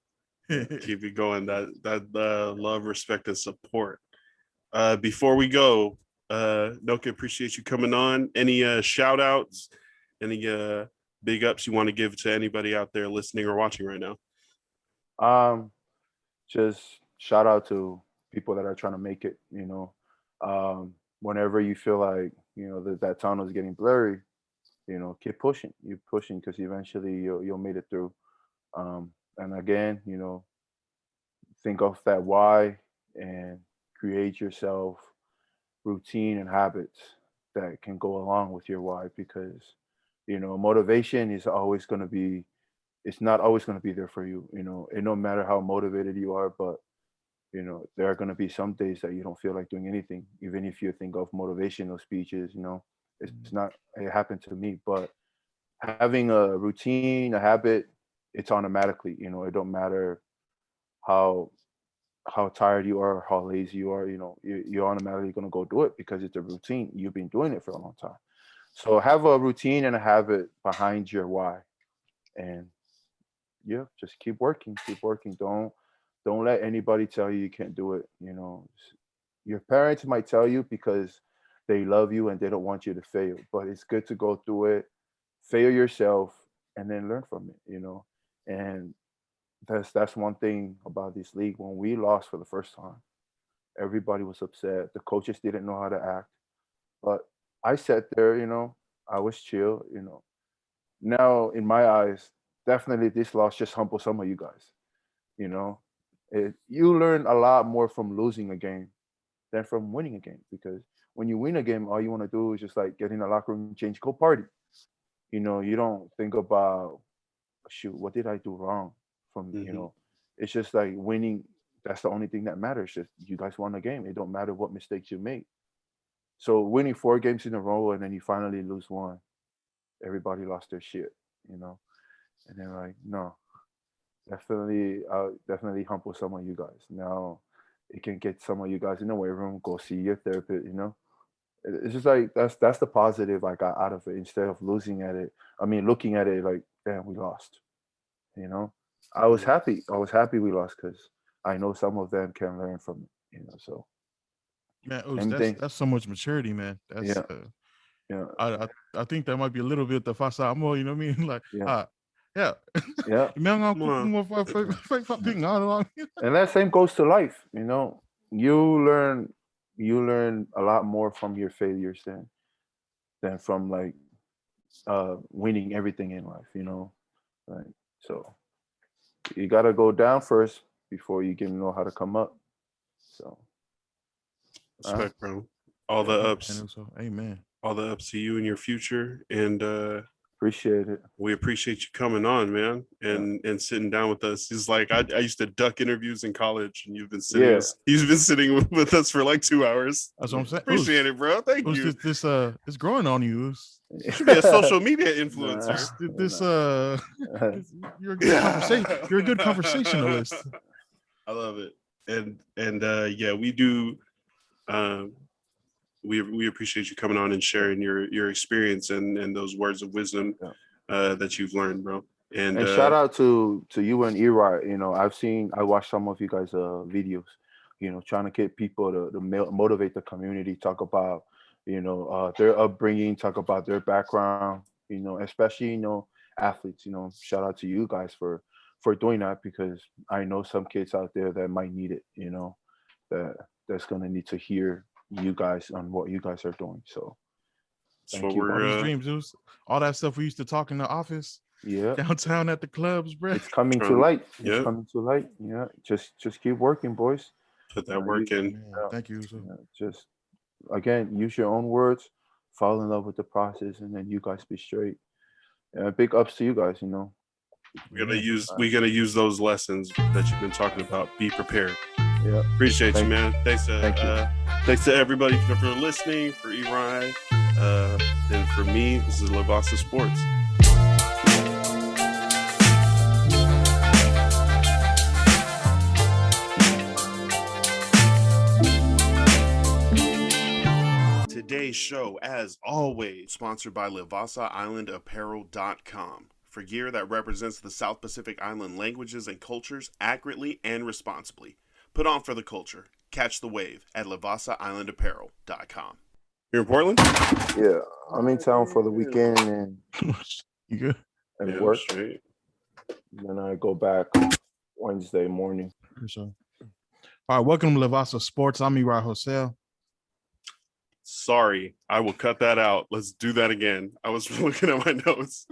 Keep it going. That love, respect, and support. Before we go, Noke, appreciate you coming on. Any shout outs, any big ups you want to give to anybody out there listening or watching right now? Just shout out to people that are trying to make it, you know. Whenever you feel like, you know, that tunnel is getting blurry, you know, keep pushing. You're pushing because eventually you'll make it through. And again, you know, think of that why and create yourself routine and habits that can go along with your why, because, you know, motivation is always going to be it's not always going to be there for you. You know, it no matter how motivated you are, but you know, there are going to be some days that you don't feel like doing anything, even if you think of motivational speeches. You know, it's not. It happened to me, but having a routine, a habit, it's automatically. You know, it don't matter how tired you are, how lazy you are. You know, you're automatically going to go do it because it's a routine. You've been doing it for a long time. So have a routine and a habit behind your why, and yeah, just keep working, keep working. Don't let anybody tell you you can't do it. You know, your parents might tell you because they love you and they don't want you to fail, but it's good to go through it, fail yourself, and then learn from it. You know, and that's one thing about this league. When we lost for the first time, everybody was upset. The coaches didn't know how to act, but I sat there. You know, I was chill. You know, now in my eyes, definitely this loss just humbled some of you guys. You know, you learn a lot more from losing a game than from winning a game, because when you win a game, all you want to do is just like get in the locker room, change, go party. You know, you don't think about, shoot, what did I do wrong? From you know, it's just like winning. That's the only thing that matters. Just you guys won a game. It don't matter what mistakes you make. So winning 4 games in a row and then you finally lose one, everybody lost their shit. You know, and they're like, no, definitely humble some of you guys. Now it can get some of you guys in the weight room, go see your therapist, you know. It's just like that's the positive I got out of it, instead of losing at it. I mean, looking at it like, damn, we lost. You know, I was happy. I was happy we lost because I know some of them can learn from it. You know, so Man, same thing. that's so much maturity, man. That's Yeah, yeah, I think that might be a little bit the fasa amo, you know what I mean? Like, yeah, yeah. yeah. And that same goes to life. You know, you learn a lot more from your failures than from like winning everything in life. You know, like, so you gotta go down first before you can know how to come up. So Respect, bro. All the ups. Amen. All the ups to you in your future, and appreciate it. we appreciate you coming on, man, and sitting down with us. He's like, I used to duck interviews in college, and you've been sitting with us for like 2 hours. That's what I'm saying. Appreciate it, bro. Thank you. It's growing on you. You should be a social media influencer. You're a good conversation. You're a good conversationalist. I love it. And yeah, we do. We appreciate you coming on and sharing your experience and those words of wisdom that you've learned, bro. And shout out to you and Eri. You know, I watched some of you guys' videos. You know, trying to get people to motivate the community, talk about, you know, their upbringing, talk about their background. You know, especially, you know, athletes. You know, shout out to you guys for doing that, because I know some kids out there that might need it. You know, that's gonna need to hear you guys on what you guys are doing. So thank you. All these dreams, all that stuff we used to talk in the office, downtown at the clubs, bro. It's coming to light. It's coming to light. Yeah, just keep working, boys. Put that work in. Thank you. Just again, use your own words, fall in love with the process, and then you guys be straight. Big ups to you guys. You know, we're gonna use those lessons that you've been talking about. Be prepared. Yeah. Appreciate you, man. Thanks to everybody for listening, for Eri, and for me. This is VASA Sports. Today's show, as always, sponsored by VASAIslandApparel.com. For gear that represents the South Pacific Island languages and cultures accurately and responsibly. Put on for the culture. Catch the wave at VASAIslandApparel.com. You're in Portland? Yeah, I'm in town for the weekend and you good? And work. Straight. Then I go back Wednesday morning. Sure. All right, welcome to VASA Sports. I'm Eri Hosel. Sorry, I will cut that out. Let's do that again. I was looking at my notes.